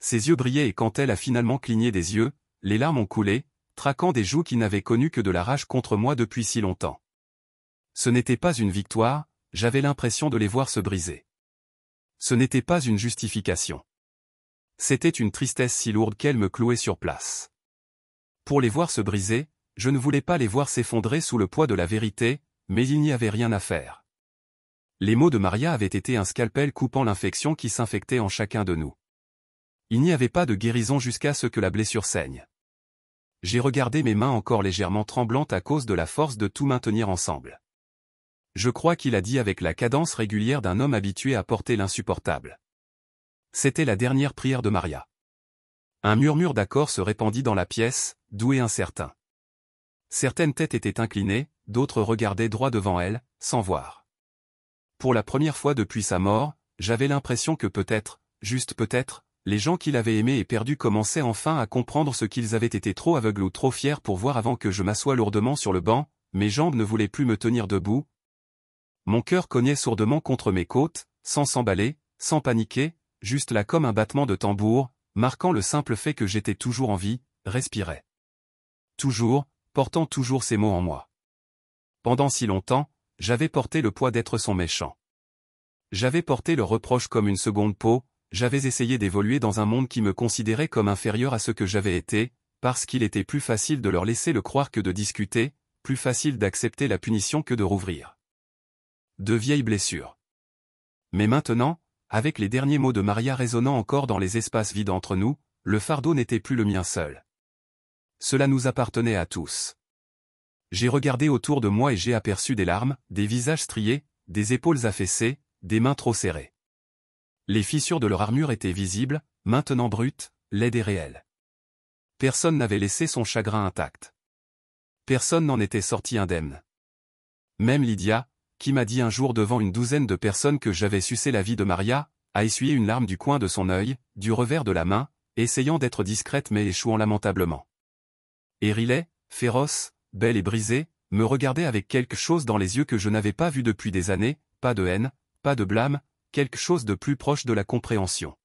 Ses yeux brillaient et quand elle a finalement cligné des yeux, les larmes ont coulé, traquant des joues qui n'avaient connu que de la rage contre moi depuis si longtemps. Ce n'était pas une victoire, j'avais l'impression de les voir se briser. Ce n'était pas une justification. C'était une tristesse si lourde qu'elle me clouait sur place. Pour les voir se briser, je ne voulais pas les voir s'effondrer sous le poids de la vérité, mais il n'y avait rien à faire. Les mots de Maria avaient été un scalpel coupant l'infection qui s'infectait en chacun de nous. Il n'y avait pas de guérison jusqu'à ce que la blessure saigne. J'ai regardé mes mains encore légèrement tremblantes à cause de la force de tout maintenir ensemble. Je crois qu'il a dit avec la cadence régulière d'un homme habitué à porter l'insupportable. C'était la dernière prière de Maria. Un murmure d'accord se répandit dans la pièce, doux et incertain. Certaines têtes étaient inclinées, d'autres regardaient droit devant elles, sans voir. Pour la première fois depuis sa mort, j'avais l'impression que peut-être, juste peut-être, les gens qu'il avait aimés et perdus commençaient enfin à comprendre ce qu'ils avaient été trop aveugles ou trop fiers pour voir avant que je m'assoie lourdement sur le banc, mes jambes ne voulaient plus me tenir debout. Mon cœur cognait sourdement contre mes côtes, sans s'emballer, sans paniquer, juste là comme un battement de tambour, marquant le simple fait que j'étais toujours en vie, respirais. Toujours, portant toujours ces mots en moi. Pendant si longtemps, j'avais porté le poids d'être son méchant. J'avais porté le reproche comme une seconde peau, j'avais essayé d'évoluer dans un monde qui me considérait comme inférieur à ce que j'avais été, parce qu'il était plus facile de leur laisser le croire que de discuter, plus facile d'accepter la punition que de rouvrir. De vieilles blessures. Mais maintenant, avec les derniers mots de Maria résonnant encore dans les espaces vides entre nous, le fardeau n'était plus le mien seul. Cela nous appartenait à tous. J'ai regardé autour de moi et j'ai aperçu des larmes, des visages striés, des épaules affaissées, des mains trop serrées. Les fissures de leur armure étaient visibles, maintenant brutes, laides et réelles. Personne n'avait laissé son chagrin intact. Personne n'en était sorti indemne. Même Lydia, qui m'a dit un jour devant une douzaine de personnes que j'avais sucé la vie de Maria, a essuyé une larme du coin de son œil, du revers de la main, essayant d'être discrète mais échouant lamentablement. Et Riley, féroce, belle et brisée, me regardait avec quelque chose dans les yeux que je n'avais pas vu depuis des années, pas de haine, pas de blâme, quelque chose de plus proche de la compréhension.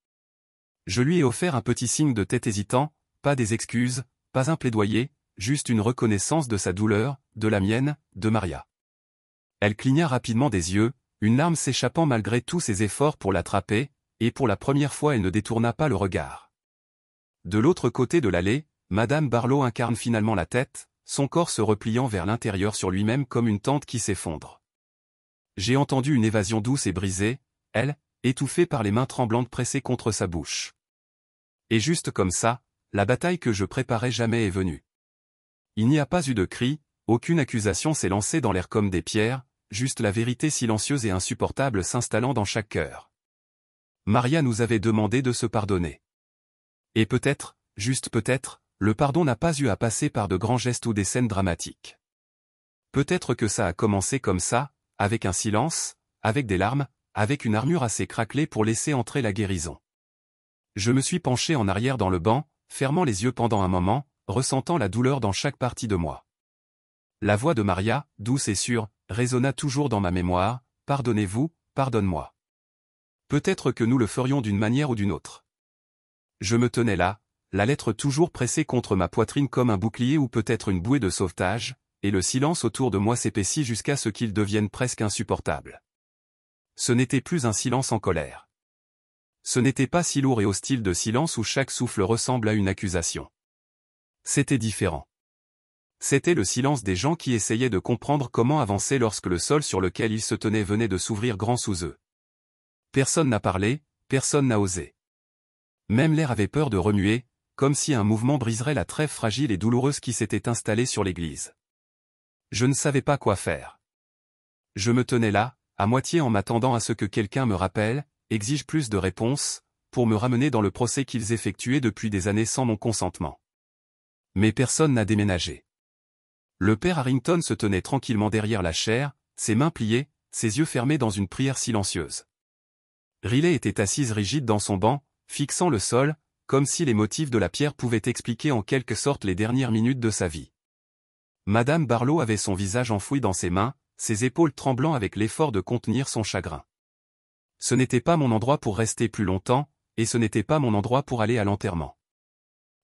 Je lui ai offert un petit signe de tête hésitant, pas des excuses, pas un plaidoyer, juste une reconnaissance de sa douleur, de la mienne, de Maria. Elle cligna rapidement des yeux, une larme s'échappant malgré tous ses efforts pour l'attraper, et pour la première fois elle ne détourna pas le regard. De l'autre côté de l'allée, Madame Barlow incarne finalement la tête, son corps se repliant vers l'intérieur sur lui-même comme une tente qui s'effondre. J'ai entendu une évasion douce et brisée, elle, étouffée par les mains tremblantes pressées contre sa bouche. Et juste comme ça, la bataille que je préparais jamais est venue. Il n'y a pas eu de cri, aucune accusation s'est lancée dans l'air comme des pierres, juste la vérité silencieuse et insupportable s'installant dans chaque cœur. Maria nous avait demandé de se pardonner. Et peut-être, juste peut-être, le pardon n'a pas eu à passer par de grands gestes ou des scènes dramatiques. Peut-être que ça a commencé comme ça, avec un silence, avec des larmes, avec une armure assez craquelée pour laisser entrer la guérison. Je me suis penché en arrière dans le banc, fermant les yeux pendant un moment, ressentant la douleur dans chaque partie de moi. La voix de Maria, douce et sûre, résonna toujours dans ma mémoire, « Pardonnez-vous, pardonne-moi. » Peut-être que nous le ferions d'une manière ou d'une autre. Je me tenais là, la lettre toujours pressée contre ma poitrine comme un bouclier ou peut-être une bouée de sauvetage, et le silence autour de moi s'épaissit jusqu'à ce qu'il devienne presque insupportable. Ce n'était plus un silence en colère. Ce n'était pas si lourd et hostile de silence où chaque souffle ressemble à une accusation. C'était différent. C'était le silence des gens qui essayaient de comprendre comment avancer lorsque le sol sur lequel ils se tenaient venait de s'ouvrir grand sous eux. Personne n'a parlé, personne n'a osé. Même l'air avait peur de remuer, comme si un mouvement briserait la trêve fragile et douloureuse qui s'était installée sur l'église. Je ne savais pas quoi faire. Je me tenais là, à moitié en m'attendant à ce que quelqu'un me rappelle, exige plus de réponses, pour me ramener dans le procès qu'ils effectuaient depuis des années sans mon consentement. Mais personne n'a déménagé. Le père Harrington se tenait tranquillement derrière la chaire, ses mains pliées, ses yeux fermés dans une prière silencieuse. Riley était assise rigide dans son banc, fixant le sol, comme si les motifs de la pierre pouvaient expliquer en quelque sorte les dernières minutes de sa vie. Madame Barlow avait son visage enfoui dans ses mains, ses épaules tremblant avec l'effort de contenir son chagrin. Ce n'était pas mon endroit pour rester plus longtemps, et ce n'était pas mon endroit pour aller à l'enterrement.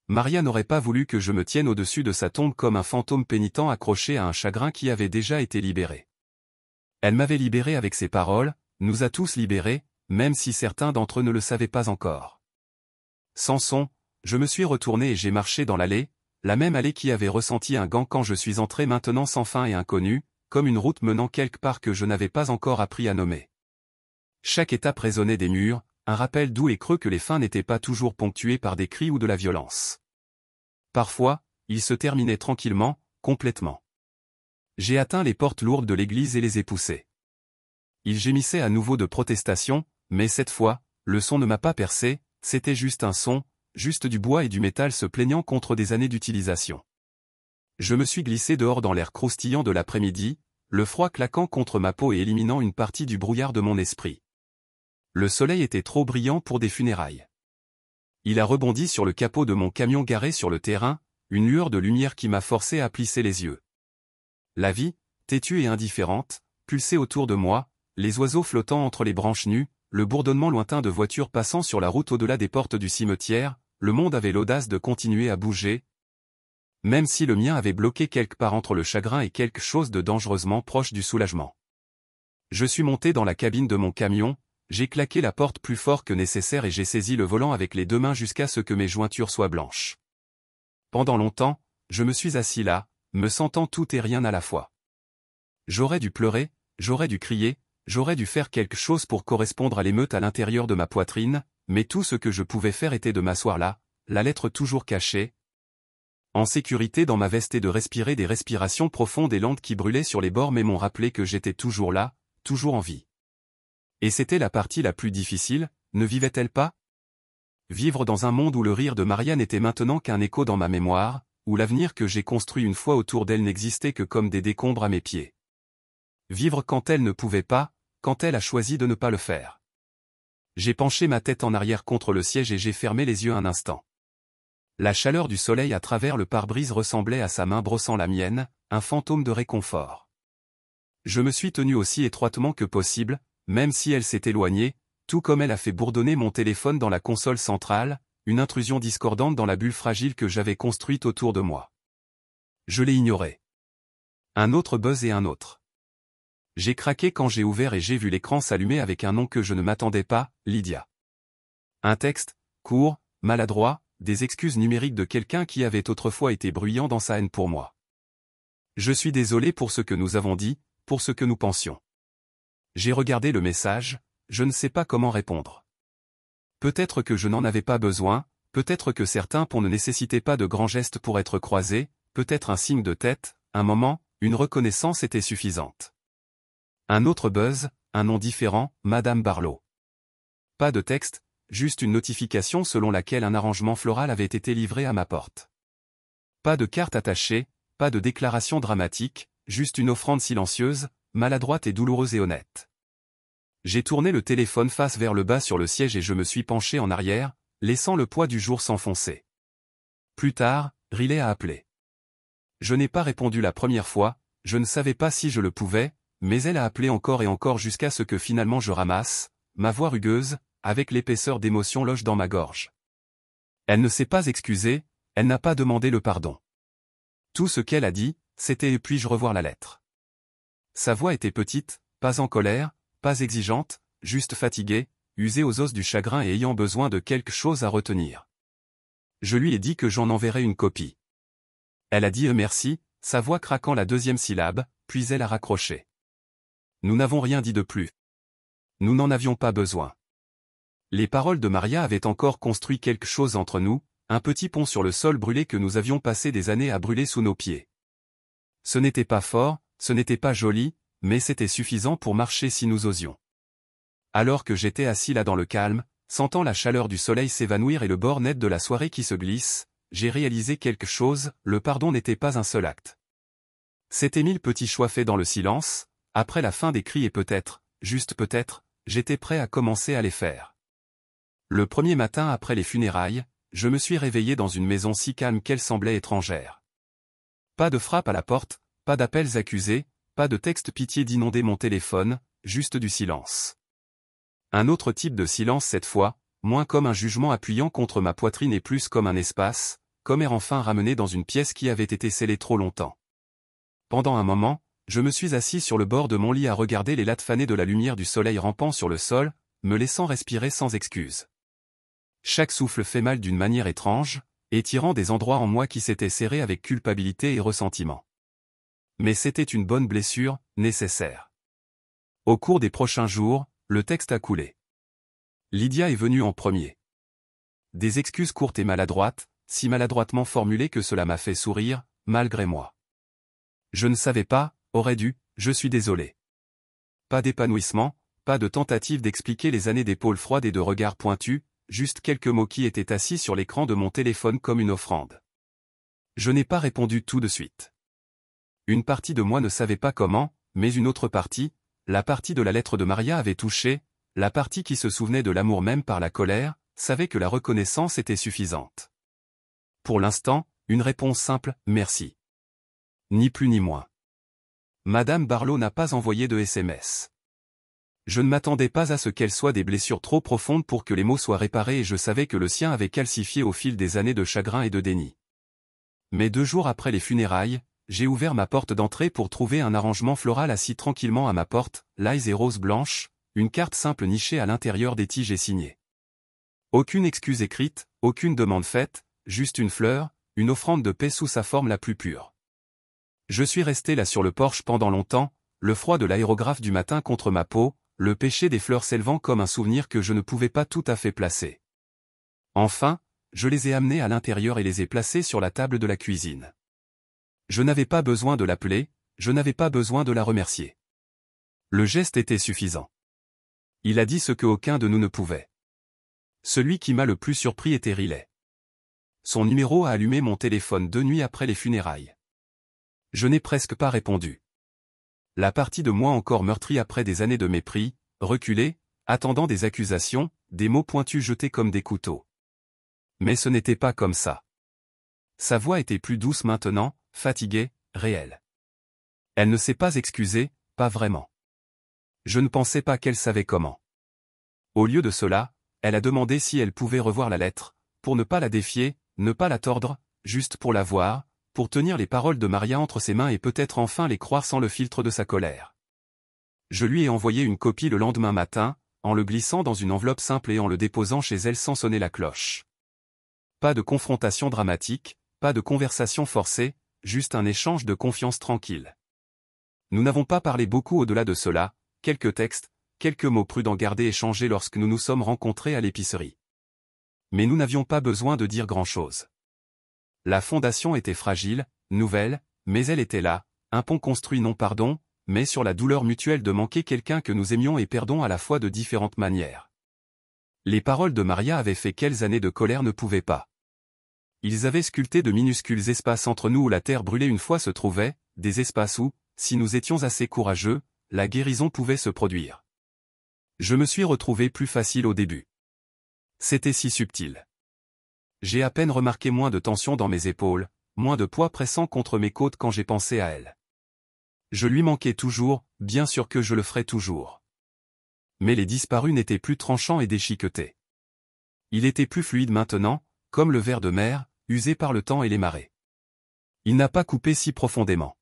Maria n'aurait pas voulu que je me tienne au-dessus de sa tombe comme un fantôme pénitent accroché à un chagrin qui avait déjà été libéré. Elle m'avait libéré avec ses paroles, nous a tous libérés, même si certains d'entre eux ne le savaient pas encore. Samson, je me suis retourné et j'ai marché dans l'allée, la même allée qui avait ressenti un gant quand je suis entré maintenant sans fin et inconnu, comme une route menant quelque part que je n'avais pas encore appris à nommer. Chaque étape résonnait des murs, un rappel doux et creux que les fins n'étaient pas toujours ponctués par des cris ou de la violence. Parfois, ils se terminaient tranquillement, complètement. J'ai atteint les portes lourdes de l'église et les ai poussées. Ils gémissaient à nouveau de protestation, mais cette fois, le son ne m'a pas percé, c'était juste un son, juste du bois et du métal se plaignant contre des années d'utilisation. Je me suis glissé dehors dans l'air croustillant de l'après-midi, le froid claquant contre ma peau et éliminant une partie du brouillard de mon esprit. Le soleil était trop brillant pour des funérailles. Il a rebondi sur le capot de mon camion garé sur le terrain, une lueur de lumière qui m'a forcé à plisser les yeux. La vie, têtue et indifférente, pulsait autour de moi, les oiseaux flottant entre les branches nues, le bourdonnement lointain de voitures passant sur la route au-delà des portes du cimetière, le monde avait l'audace de continuer à bouger, même si le mien avait bloqué quelque part entre le chagrin et quelque chose de dangereusement proche du soulagement. Je suis monté dans la cabine de mon camion, j'ai claqué la porte plus fort que nécessaire et j'ai saisi le volant avec les deux mains jusqu'à ce que mes jointures soient blanches. Pendant longtemps, je me suis assis là, me sentant tout et rien à la fois. J'aurais dû pleurer, j'aurais dû crier, j'aurais dû faire quelque chose pour correspondre à l'émeute à l'intérieur de ma poitrine, mais tout ce que je pouvais faire était de m'asseoir là, la lettre toujours cachée, en sécurité dans ma veste et de respirer des respirations profondes et lentes qui brûlaient sur les bords mais m'ont rappelé que j'étais toujours là, toujours en vie. Et c'était la partie la plus difficile, ne vivait-elle pas? Vivre dans un monde où le rire de Maria n'était maintenant qu'un écho dans ma mémoire, où l'avenir que j'ai construit une fois autour d'elle n'existait que comme des décombres à mes pieds. Vivre quand elle ne pouvait pas, quand elle a choisi de ne pas le faire. J'ai penché ma tête en arrière contre le siège et j'ai fermé les yeux un instant. La chaleur du soleil à travers le pare-brise ressemblait à sa main brossant la mienne, un fantôme de réconfort. Je me suis tenu aussi étroitement que possible, même si elle s'est éloignée, tout comme elle a fait bourdonner mon téléphone dans la console centrale, une intrusion discordante dans la bulle fragile que j'avais construite autour de moi. Je l'ai ignorée. Un autre buzz et un autre. J'ai craqué quand j'ai ouvert et j'ai vu l'écran s'allumer avec un nom que je ne m'attendais pas, Lydia. Un texte, court, maladroit, des excuses numériques de quelqu'un qui avait autrefois été bruyant dans sa haine pour moi. Je suis désolé pour ce que nous avons dit, pour ce que nous pensions. J'ai regardé le message, je ne sais pas comment répondre. Peut-être que je n'en avais pas besoin, peut-être que certains ponts ne nécessitaient pas de grands gestes pour être croisés, peut-être un signe de tête, un moment, une reconnaissance était suffisante. Un autre buzz, un nom différent, Madame Barlow. Pas de texte, juste une notification selon laquelle un arrangement floral avait été livré à ma porte. Pas de carte attachée, pas de déclaration dramatique, juste une offrande silencieuse, maladroite et douloureuse et honnête. J'ai tourné le téléphone face vers le bas sur le siège et je me suis penché en arrière, laissant le poids du jour s'enfoncer. Plus tard, Riley a appelé. Je n'ai pas répondu la première fois, je ne savais pas si je le pouvais, mais elle a appelé encore et encore jusqu'à ce que finalement je ramasse, ma voix rugueuse, avec l'épaisseur d'émotion loge dans ma gorge. Elle ne s'est pas excusée, elle n'a pas demandé le pardon. Tout ce qu'elle a dit, c'était « puis-je revoir la lettre ?» Sa voix était petite, pas en colère, pas exigeante, juste fatiguée, usée aux os du chagrin et ayant besoin de quelque chose à retenir. Je lui ai dit que j'en enverrais une copie. Elle a dit merci, sa voix craquant la deuxième syllabe, puis elle a raccroché. Nous n'avons rien dit de plus. Nous n'en avions pas besoin. Les paroles de Maria avaient encore construit quelque chose entre nous, un petit pont sur le sol brûlé que nous avions passé des années à brûler sous nos pieds. Ce n'était pas fort, ce n'était pas joli, mais c'était suffisant pour marcher si nous osions. Alors que j'étais assis là dans le calme, sentant la chaleur du soleil s'évanouir et le bord net de la soirée qui se glisse, j'ai réalisé quelque chose, le pardon n'était pas un seul acte. C'était 1000 petits choix faits dans le silence, après la fin des cris et peut-être, juste peut-être, j'étais prêt à commencer à les faire. Le premier matin après les funérailles, je me suis réveillé dans une maison si calme qu'elle semblait étrangère. Pas de frappe à la porte, pas d'appels accusés, pas de texte pitié d'inonder mon téléphone, juste du silence. Un autre type de silence cette fois, moins comme un jugement appuyant contre ma poitrine et plus comme un espace, comme air enfin ramené dans une pièce qui avait été scellée trop longtemps. Pendant un moment, je me suis assis sur le bord de mon lit à regarder les lattes fanées de la lumière du soleil rampant sur le sol, me laissant respirer sans excuse. Chaque souffle fait mal d'une manière étrange, étirant des endroits en moi qui s'étaient serrés avec culpabilité et ressentiment. Mais c'était une bonne blessure, nécessaire. Au cours des prochains jours, le texte a coulé. Lydia est venue en premier. Des excuses courtes et maladroites, si maladroitement formulées que cela m'a fait sourire, malgré moi. Je ne savais pas, aurais dû, je suis désolé. Pas d'épanouissement, pas de tentative d'expliquer les années d'épaules froides et de regards pointus, juste quelques mots qui étaient assis sur l'écran de mon téléphone comme une offrande. Je n'ai pas répondu tout de suite. Une partie de moi ne savait pas comment, mais une autre partie, la partie de la lettre de Maria avait touché, la partie qui se souvenait de l'amour même par la colère, savait que la reconnaissance était suffisante. Pour l'instant, une réponse simple, merci. Ni plus ni moins. Madame Barlow n'a pas envoyé de SMS. Je ne m'attendais pas à ce qu'elles soient des blessures trop profondes pour que les mots soient réparés et je savais que le sien avait calcifié au fil des années de chagrin et de déni. Mais 2 jours après les funérailles, j'ai ouvert ma porte d'entrée pour trouver un arrangement floral assis tranquillement à ma porte, lies et roses blanches, une carte simple nichée à l'intérieur des tiges et signée. Aucune excuse écrite, aucune demande faite, juste une fleur, une offrande de paix sous sa forme la plus pure. Je suis resté là sur le porche pendant longtemps, le froid de l'aérographe du matin contre ma peau, le péché des fleurs s'élevant comme un souvenir que je ne pouvais pas tout à fait placer. Enfin, je les ai amenées à l'intérieur et les ai placées sur la table de la cuisine. Je n'avais pas besoin de l'appeler, je n'avais pas besoin de la remercier. Le geste était suffisant. Il a dit ce que aucun de nous ne pouvait. Celui qui m'a le plus surpris était Riley. Son numéro a allumé mon téléphone 2 nuits après les funérailles. Je n'ai presque pas répondu. La partie de moi encore meurtrie après des années de mépris, reculée, attendant des accusations, des mots pointus jetés comme des couteaux. Mais ce n'était pas comme ça. Sa voix était plus douce maintenant, fatiguée, réelle. Elle ne s'est pas excusée, pas vraiment. Je ne pensais pas qu'elle savait comment. Au lieu de cela, elle a demandé si elle pouvait revoir la lettre, pour ne pas la défier, ne pas la tordre, juste pour la voir, pour tenir les paroles de Maria entre ses mains et peut-être enfin les croire sans le filtre de sa colère. Je lui ai envoyé une copie le lendemain matin, en le glissant dans une enveloppe simple et en le déposant chez elle sans sonner la cloche. Pas de confrontation dramatique, pas de conversation forcée, juste un échange de confiance tranquille. Nous n'avons pas parlé beaucoup au-delà de cela, quelques textes, quelques mots prudents gardés échangés lorsque nous nous sommes rencontrés à l'épicerie. Mais nous n'avions pas besoin de dire grand-chose. La fondation était fragile, nouvelle, mais elle était là, un pont construit non pardon, mais sur la douleur mutuelle de manquer quelqu'un que nous aimions et perdons à la fois de différentes manières. Les paroles de Maria avaient fait quelles années de colère ne pouvaient pas. Ils avaient sculpté de minuscules espaces entre nous où la terre brûlée une fois se trouvait, des espaces où, si nous étions assez courageux, la guérison pouvait se produire. Je me suis retrouvé plus facile au début. C'était si subtil. J'ai à peine remarqué moins de tension dans mes épaules, moins de poids pressant contre mes côtes quand j'ai pensé à elle. Je lui manquais toujours, bien sûr que je le ferais toujours. Mais les disparus n'étaient plus tranchants et déchiquetés. Il était plus fluide maintenant, comme le ver de mer, usé par le temps et les marées. Il n'a pas coupé si profondément.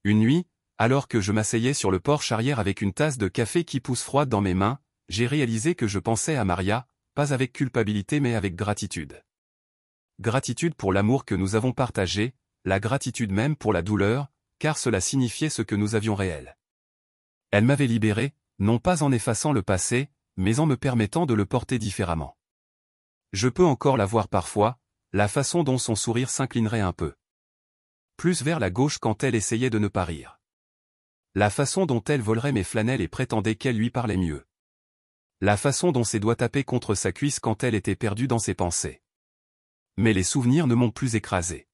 Une nuit, alors que je m'asseyais sur le porche arrière avec une tasse de café qui pousse froide dans mes mains, j'ai réalisé que je pensais à Maria, pas avec culpabilité mais avec gratitude. Gratitude pour l'amour que nous avons partagé, la gratitude même pour la douleur, car cela signifiait ce que nous avions réel. Elle m'avait libéré, non pas en effaçant le passé, mais en me permettant de le porter différemment. Je peux encore la voir parfois, la façon dont son sourire s'inclinerait un peu. Plus vers la gauche quand elle essayait de ne pas rire. La façon dont elle volerait mes flanelles et prétendait qu'elle lui parlait mieux. La façon dont ses doigts tapaient contre sa cuisse quand elle était perdue dans ses pensées. Mais les souvenirs ne m'ont plus écrasé.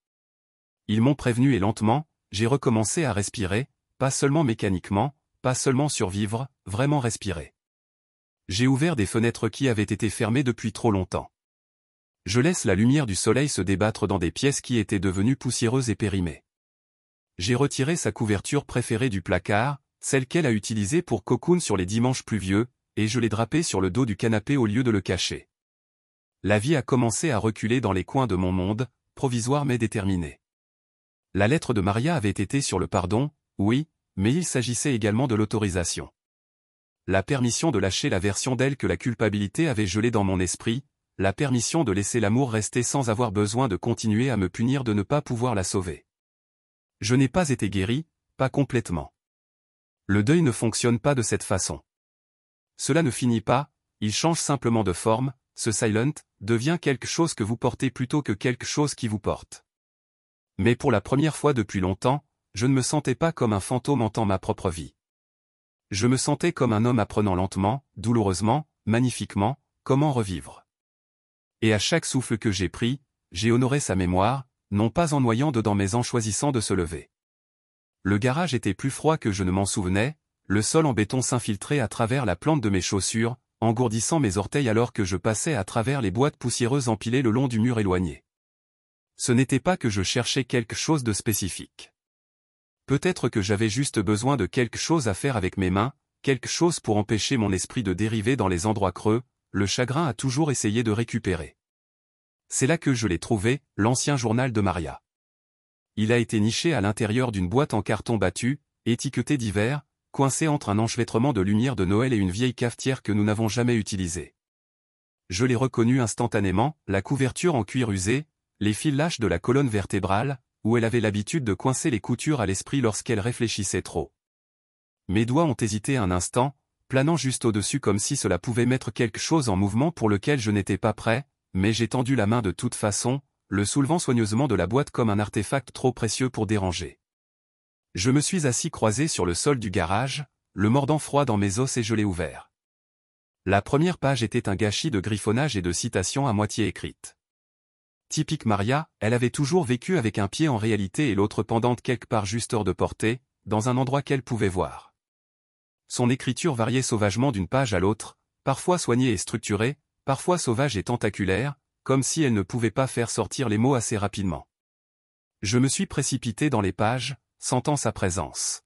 Ils m'ont prévenu et lentement, j'ai recommencé à respirer, pas seulement mécaniquement, pas seulement survivre, vraiment respirer. J'ai ouvert des fenêtres qui avaient été fermées depuis trop longtemps. Je laisse la lumière du soleil se débattre dans des pièces qui étaient devenues poussiéreuses et périmées. J'ai retiré sa couverture préférée du placard, celle qu'elle a utilisée pour cocoon sur les dimanches pluvieux, et je l'ai drapée sur le dos du canapé au lieu de le cacher. La vie a commencé à reculer dans les coins de mon monde, provisoire mais déterminé. La lettre de Maria avait été sur le pardon, oui, mais il s'agissait également de l'autorisation. La permission de lâcher la version d'elle que la culpabilité avait gelée dans mon esprit, la permission de laisser l'amour rester sans avoir besoin de continuer à me punir de ne pas pouvoir la sauver. Je n'ai pas été guéri, pas complètement. Le deuil ne fonctionne pas de cette façon. Cela ne finit pas, il change simplement de forme, ce silent devient quelque chose que vous portez plutôt que quelque chose qui vous porte. Mais pour la première fois depuis longtemps, je ne me sentais pas comme un fantôme hantant ma propre vie. Je me sentais comme un homme apprenant lentement, douloureusement, magnifiquement, comment revivre. Et à chaque souffle que j'ai pris, j'ai honoré sa mémoire, non pas en noyant dedans mais en choisissant de se lever. Le garage était plus froid que je ne m'en souvenais, le sol en béton s'infiltrait à travers la plante de mes chaussures, engourdissant mes orteils alors que je passais à travers les boîtes poussiéreuses empilées le long du mur éloigné. Ce n'était pas que je cherchais quelque chose de spécifique. Peut-être que j'avais juste besoin de quelque chose à faire avec mes mains, quelque chose pour empêcher mon esprit de dériver dans les endroits creux, le chagrin a toujours essayé de récupérer. C'est là que je l'ai trouvé, l'ancien journal de Maria. Il a été niché à l'intérieur d'une boîte en carton battu, étiqueté d'hiver, coincé entre un enchevêtrement de lumière de Noël et une vieille cafetière que nous n'avons jamais utilisée. Je l'ai reconnu instantanément, la couverture en cuir usé, les fils lâches de la colonne vertébrale, où elle avait l'habitude de coincer les coutures à l'esprit lorsqu'elle réfléchissait trop. Mes doigts ont hésité un instant, planant juste au-dessus comme si cela pouvait mettre quelque chose en mouvement pour lequel je n'étais pas prêt, mais j'ai tendu la main de toute façon, le soulevant soigneusement de la boîte comme un artefact trop précieux pour déranger. Je me suis assis croisé sur le sol du garage, le mordant froid dans mes os et je l'ai ouvert. La première page était un gâchis de griffonnage et de citations à moitié écrites. Typique Maria, elle avait toujours vécu avec un pied en réalité et l'autre pendante quelque part juste hors de portée, dans un endroit qu'elle pouvait voir. Son écriture variait sauvagement d'une page à l'autre, parfois soignée et structurée, parfois sauvage et tentaculaire, comme si elle ne pouvait pas faire sortir les mots assez rapidement. Je me suis précipité dans les pages, sentant sa présence.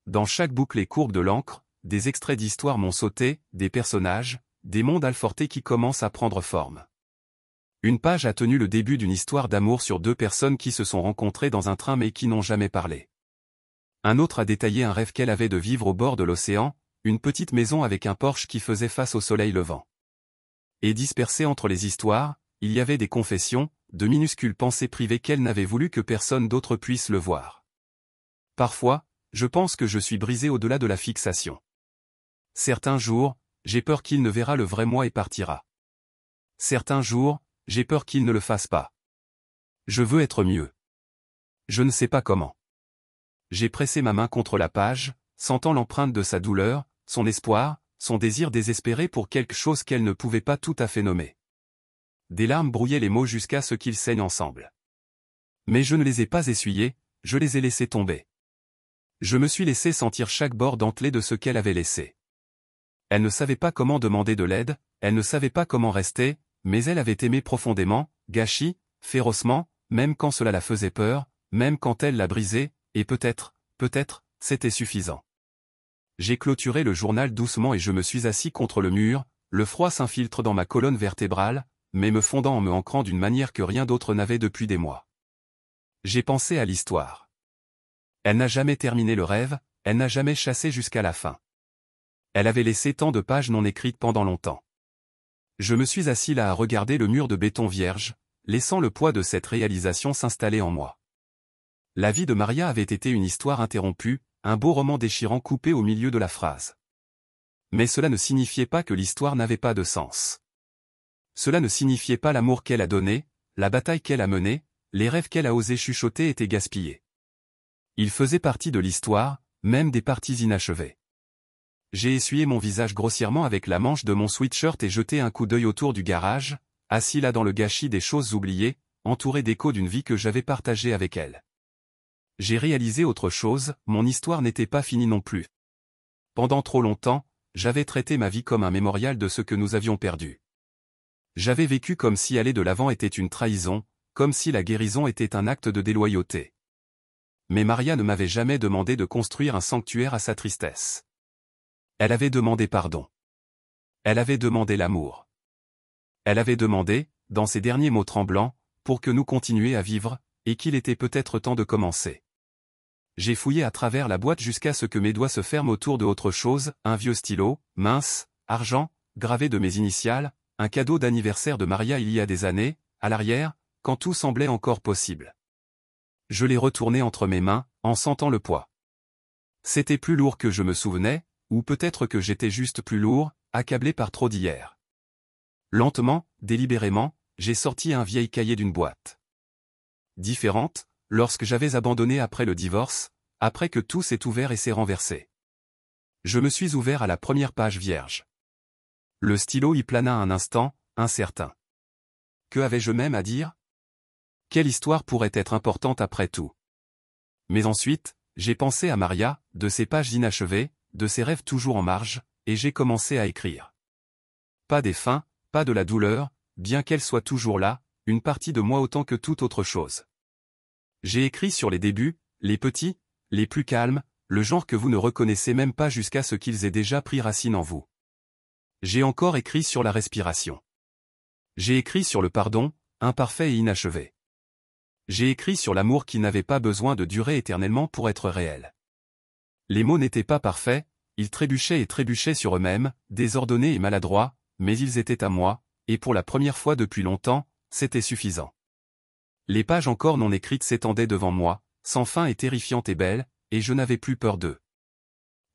Dans chaque boucle et courbe de l'encre, des extraits d'histoire m'ont sauté, des personnages, des mondes alfortés qui commencent à prendre forme. Une page a tenu le début d'une histoire d'amour sur deux personnes qui se sont rencontrées dans un train mais qui n'ont jamais parlé. Un autre a détaillé un rêve qu'elle avait de vivre au bord de l'océan, une petite maison avec un porche qui faisait face au soleil levant. Et dispersées entre les histoires, il y avait des confessions, de minuscules pensées privées qu'elle n'avait voulu que personne d'autre puisse le voir. Parfois, je pense que je suis brisé au-delà de la fixation. Certains jours, j'ai peur qu'il ne verra le vrai moi et partira. Certains jours, j'ai peur qu'il ne le fasse pas. Je veux être mieux. Je ne sais pas comment. J'ai pressé ma main contre la page, sentant l'empreinte de sa douleur, son espoir, son désir désespéré pour quelque chose qu'elle ne pouvait pas tout à fait nommer. Des larmes brouillaient les mots jusqu'à ce qu'ils saignent ensemble. Mais je ne les ai pas essuyés, je les ai laissés tomber. Je me suis laissé sentir chaque bord dentelé de ce qu'elle avait laissé. Elle ne savait pas comment demander de l'aide, elle ne savait pas comment rester, mais elle avait aimé profondément, gâchis, férocement, même quand cela la faisait peur, même quand elle l'a brisé, et peut-être, c'était suffisant. J'ai clôturé le journal doucement et je me suis assis contre le mur, le froid s'infiltre dans ma colonne vertébrale, mais me fondant en me ancrant d'une manière que rien d'autre n'avait depuis des mois. J'ai pensé à l'histoire. Elle n'a jamais terminé le rêve, elle n'a jamais chassé jusqu'à la fin. Elle avait laissé tant de pages non écrites pendant longtemps. Je me suis assis là à regarder le mur de béton vierge, laissant le poids de cette réalisation s'installer en moi. La vie de Maria avait été une histoire interrompue, un beau roman déchirant coupé au milieu de la phrase. Mais cela ne signifiait pas que l'histoire n'avait pas de sens. Cela ne signifiait pas l'amour qu'elle a donné, la bataille qu'elle a menée, les rêves qu'elle a osé chuchoter étaient gaspillés. Ils faisaient partie de l'histoire, même des parties inachevées. J'ai essuyé mon visage grossièrement avec la manche de mon sweatshirt et jeté un coup d'œil autour du garage, assis là dans le gâchis des choses oubliées, entouré d'échos d'une vie que j'avais partagée avec elle. J'ai réalisé autre chose, mon histoire n'était pas finie non plus. Pendant trop longtemps, j'avais traité ma vie comme un mémorial de ce que nous avions perdu. J'avais vécu comme si aller de l'avant était une trahison, comme si la guérison était un acte de déloyauté. Mais Maria ne m'avait jamais demandé de construire un sanctuaire à sa tristesse. Elle avait demandé pardon. Elle avait demandé l'amour. Elle avait demandé, dans ses derniers mots tremblants, pour que nous continuions à vivre, et qu'il était peut-être temps de commencer. J'ai fouillé à travers la boîte jusqu'à ce que mes doigts se ferment autour de autre chose, un vieux stylo, mince, argent, gravé de mes initiales, un cadeau d'anniversaire de Maria il y a des années, à l'arrière, quand tout semblait encore possible. Je l'ai retourné entre mes mains, en sentant le poids. C'était plus lourd que je me souvenais, ou peut-être que j'étais juste plus lourd, accablé par trop d'hier. Lentement, délibérément, j'ai sorti un vieil cahier d'une boîte. Différente, lorsque j'avais abandonné après le divorce, après que tout s'est ouvert et s'est renversé. Je me suis ouvert à la première page vierge. Le stylo y plana un instant, incertain. Que avais-je même à dire? Quelle histoire pourrait être importante après tout? Mais ensuite, j'ai pensé à Maria, de ses pages inachevées, de ses rêves toujours en marge, et j'ai commencé à écrire. Pas des fins, pas de la douleur, bien qu'elle soit toujours là, une partie de moi autant que toute autre chose. J'ai écrit sur les débuts, les petits, les plus calmes, le genre que vous ne reconnaissez même pas jusqu'à ce qu'ils aient déjà pris racine en vous. J'ai encore écrit sur la respiration. J'ai écrit sur le pardon, imparfait et inachevé. J'ai écrit sur l'amour qui n'avait pas besoin de durer éternellement pour être réel. Les mots n'étaient pas parfaits, ils trébuchaient et trébuchaient sur eux-mêmes, désordonnés et maladroits, mais ils étaient à moi, et pour la première fois depuis longtemps, c'était suffisant. Les pages encore non écrites s'étendaient devant moi, sans fin et terrifiantes et belles, et je n'avais plus peur d'eux.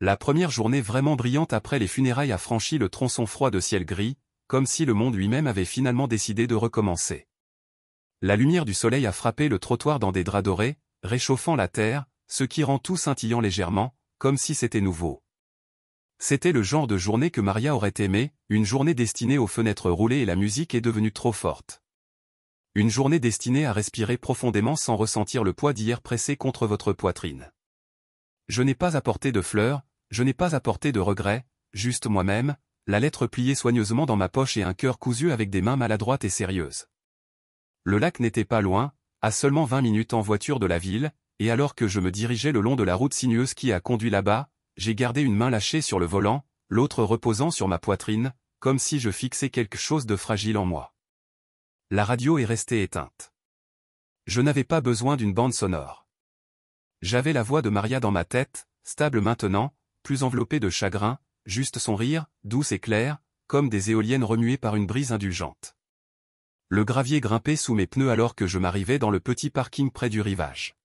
La première journée vraiment brillante après les funérailles a franchi le tronçon froid de ciel gris, comme si le monde lui-même avait finalement décidé de recommencer. La lumière du soleil a frappé le trottoir dans des draps dorés, réchauffant la terre, ce qui rend tout scintillant légèrement, comme si c'était nouveau. C'était le genre de journée que Maria aurait aimé, une journée destinée aux fenêtres roulées et la musique est devenue trop forte. Une journée destinée à respirer profondément sans ressentir le poids d'hier pressé contre votre poitrine. Je n'ai pas apporté de fleurs, je n'ai pas apporté de regrets, juste moi-même, la lettre pliée soigneusement dans ma poche et un cœur cousu avec des mains maladroites et sérieuses. Le lac n'était pas loin, à seulement 20 minutes en voiture de la ville, et alors que je me dirigeais le long de la route sinueuse qui a conduit là-bas, j'ai gardé une main lâchée sur le volant, l'autre reposant sur ma poitrine, comme si je fixais quelque chose de fragile en moi. La radio est restée éteinte. Je n'avais pas besoin d'une bande sonore. J'avais la voix de Maria dans ma tête, stable maintenant, plus enveloppée de chagrin, juste son rire, douce et claire, comme des éoliennes remuées par une brise indulgente. Le gravier grimpait sous mes pneus alors que je m'arrivais dans le petit parking près du rivage.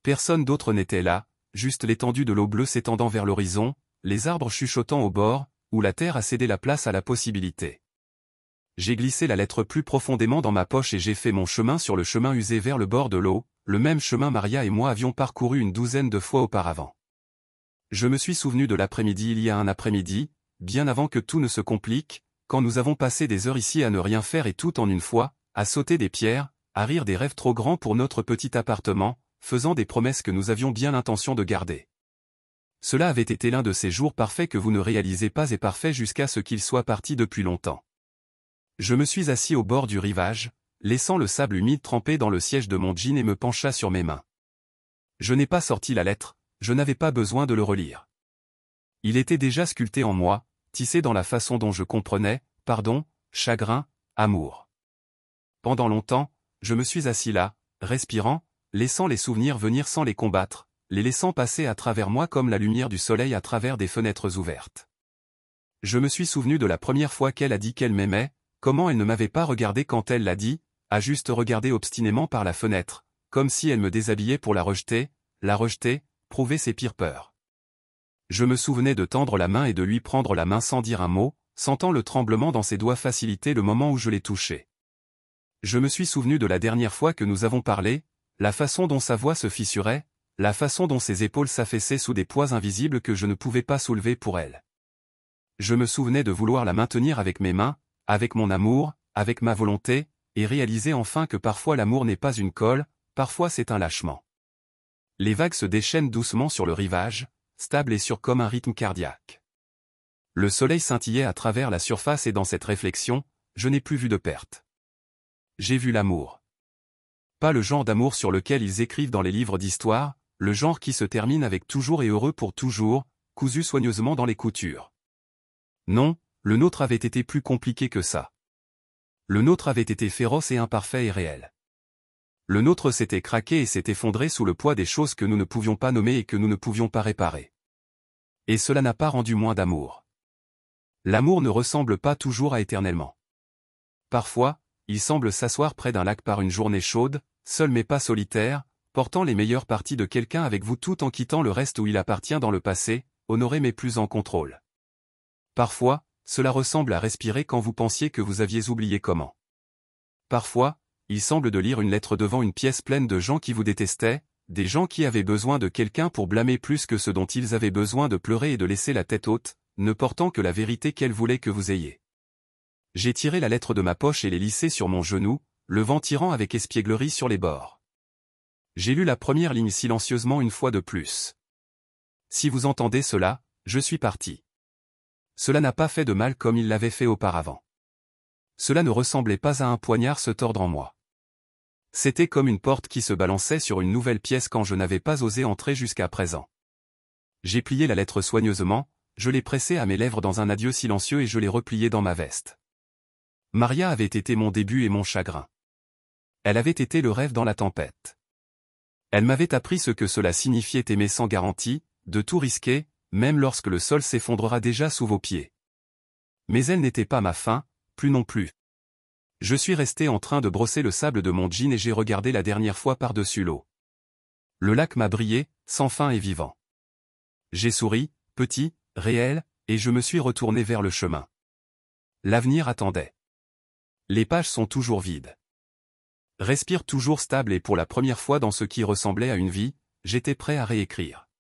Personne d'autre n'était là, juste l'étendue de l'eau bleue s'étendant vers l'horizon, les arbres chuchotant au bord, où la terre a cédé la place à la possibilité. J'ai glissé la lettre plus profondément dans ma poche et j'ai fait mon chemin sur le chemin usé vers le bord de l'eau, le même chemin Maria et moi avions parcouru une douzaine de fois auparavant. Je me suis souvenu de l'après-midi il y a un après-midi, bien avant que tout ne se complique, quand nous avons passé des heures ici à ne rien faire et tout en une fois, à sauter des pierres, à rire des rêves trop grands pour notre petit appartement, faisant des promesses que nous avions bien l'intention de garder. Cela avait été l'un de ces jours parfaits que vous ne réalisez pas et parfaits jusqu'à ce qu'ils soient partis depuis longtemps. Je me suis assis au bord du rivage, laissant le sable humide tremper dans le siège de mon jean et me pencha sur mes mains. Je n'ai pas sorti la lettre, je n'avais pas besoin de le relire. Il était déjà sculpté en moi, tissé dans la façon dont je comprenais, pardon, chagrin, amour. Pendant longtemps, je me suis assis là, respirant, laissant les souvenirs venir sans les combattre, les laissant passer à travers moi comme la lumière du soleil à travers des fenêtres ouvertes. Je me suis souvenu de la première fois qu'elle a dit qu'elle m'aimait, comment elle ne m'avait pas regardé quand elle l'a dit, a juste regardé obstinément par la fenêtre, comme si elle me déshabillait pour la rejeter, prouver ses pires peurs. Je me souvenais de tendre la main et de lui prendre la main sans dire un mot, sentant le tremblement dans ses doigts faciliter le moment où je l'ai touché. Je me suis souvenu de la dernière fois que nous avons parlé, la façon dont sa voix se fissurait, la façon dont ses épaules s'affaissaient sous des poids invisibles que je ne pouvais pas soulever pour elle. Je me souvenais de vouloir la maintenir avec mes mains, avec mon amour, avec ma volonté, et réaliser enfin que parfois l'amour n'est pas une colle, parfois c'est un lâchement. Les vagues se déchaînent doucement sur le rivage, stable et sûr comme un rythme cardiaque. Le soleil scintillait à travers la surface et dans cette réflexion, je n'ai plus vu de perte. J'ai vu l'amour. Pas le genre d'amour sur lequel ils écrivent dans les livres d'histoire, le genre qui se termine avec toujours et heureux pour toujours, cousu soigneusement dans les coutures. Non, le nôtre avait été plus compliqué que ça. Le nôtre avait été féroce et imparfait et réel. Le nôtre s'était craqué et s'est effondré sous le poids des choses que nous ne pouvions pas nommer et que nous ne pouvions pas réparer. Et cela n'a pas rendu moins d'amour. L'amour ne ressemble pas toujours à éternellement. Parfois, il semble s'asseoir près d'un lac par une journée chaude, seul mais pas solitaire, portant les meilleures parties de quelqu'un avec vous tout en quittant le reste où il appartient dans le passé, honoré mais plus en contrôle. Parfois, cela ressemble à respirer quand vous pensiez que vous aviez oublié comment. Parfois, il semble de lire une lettre devant une pièce pleine de gens qui vous détestaient, des gens qui avaient besoin de quelqu'un pour blâmer plus que ce dont ils avaient besoin de pleurer et de laisser la tête haute, ne portant que la vérité qu'elle voulait que vous ayez. J'ai tiré la lettre de ma poche et l'ai lissée sur mon genou, le vent tirant avec espièglerie sur les bords. J'ai lu la première ligne silencieusement une fois de plus. Si vous entendez cela, je suis parti. Cela n'a pas fait de mal comme il l'avait fait auparavant. Cela ne ressemblait pas à un poignard se tordre en moi. C'était comme une porte qui se balançait sur une nouvelle pièce quand je n'avais pas osé entrer jusqu'à présent. J'ai plié la lettre soigneusement, je l'ai pressée à mes lèvres dans un adieu silencieux et je l'ai repliée dans ma veste. Maria avait été mon début et mon chagrin. Elle avait été le rêve dans la tempête. Elle m'avait appris ce que cela signifiait aimer sans garantie, de tout risquer, même lorsque le sol s'effondrera déjà sous vos pieds. Mais elle n'était pas ma fin, plus non plus. Je suis resté en train de brosser le sable de mon jean et j'ai regardé la dernière fois par-dessus l'eau. Le lac m'a brillé, sans fin et vivant. J'ai souri, petit, réel, et je me suis retourné vers le chemin. L'avenir attendait. Les pages sont toujours vides. Respire toujours stable et pour la première fois dans ce qui ressemblait à une vie, j'étais prêt à réécrire.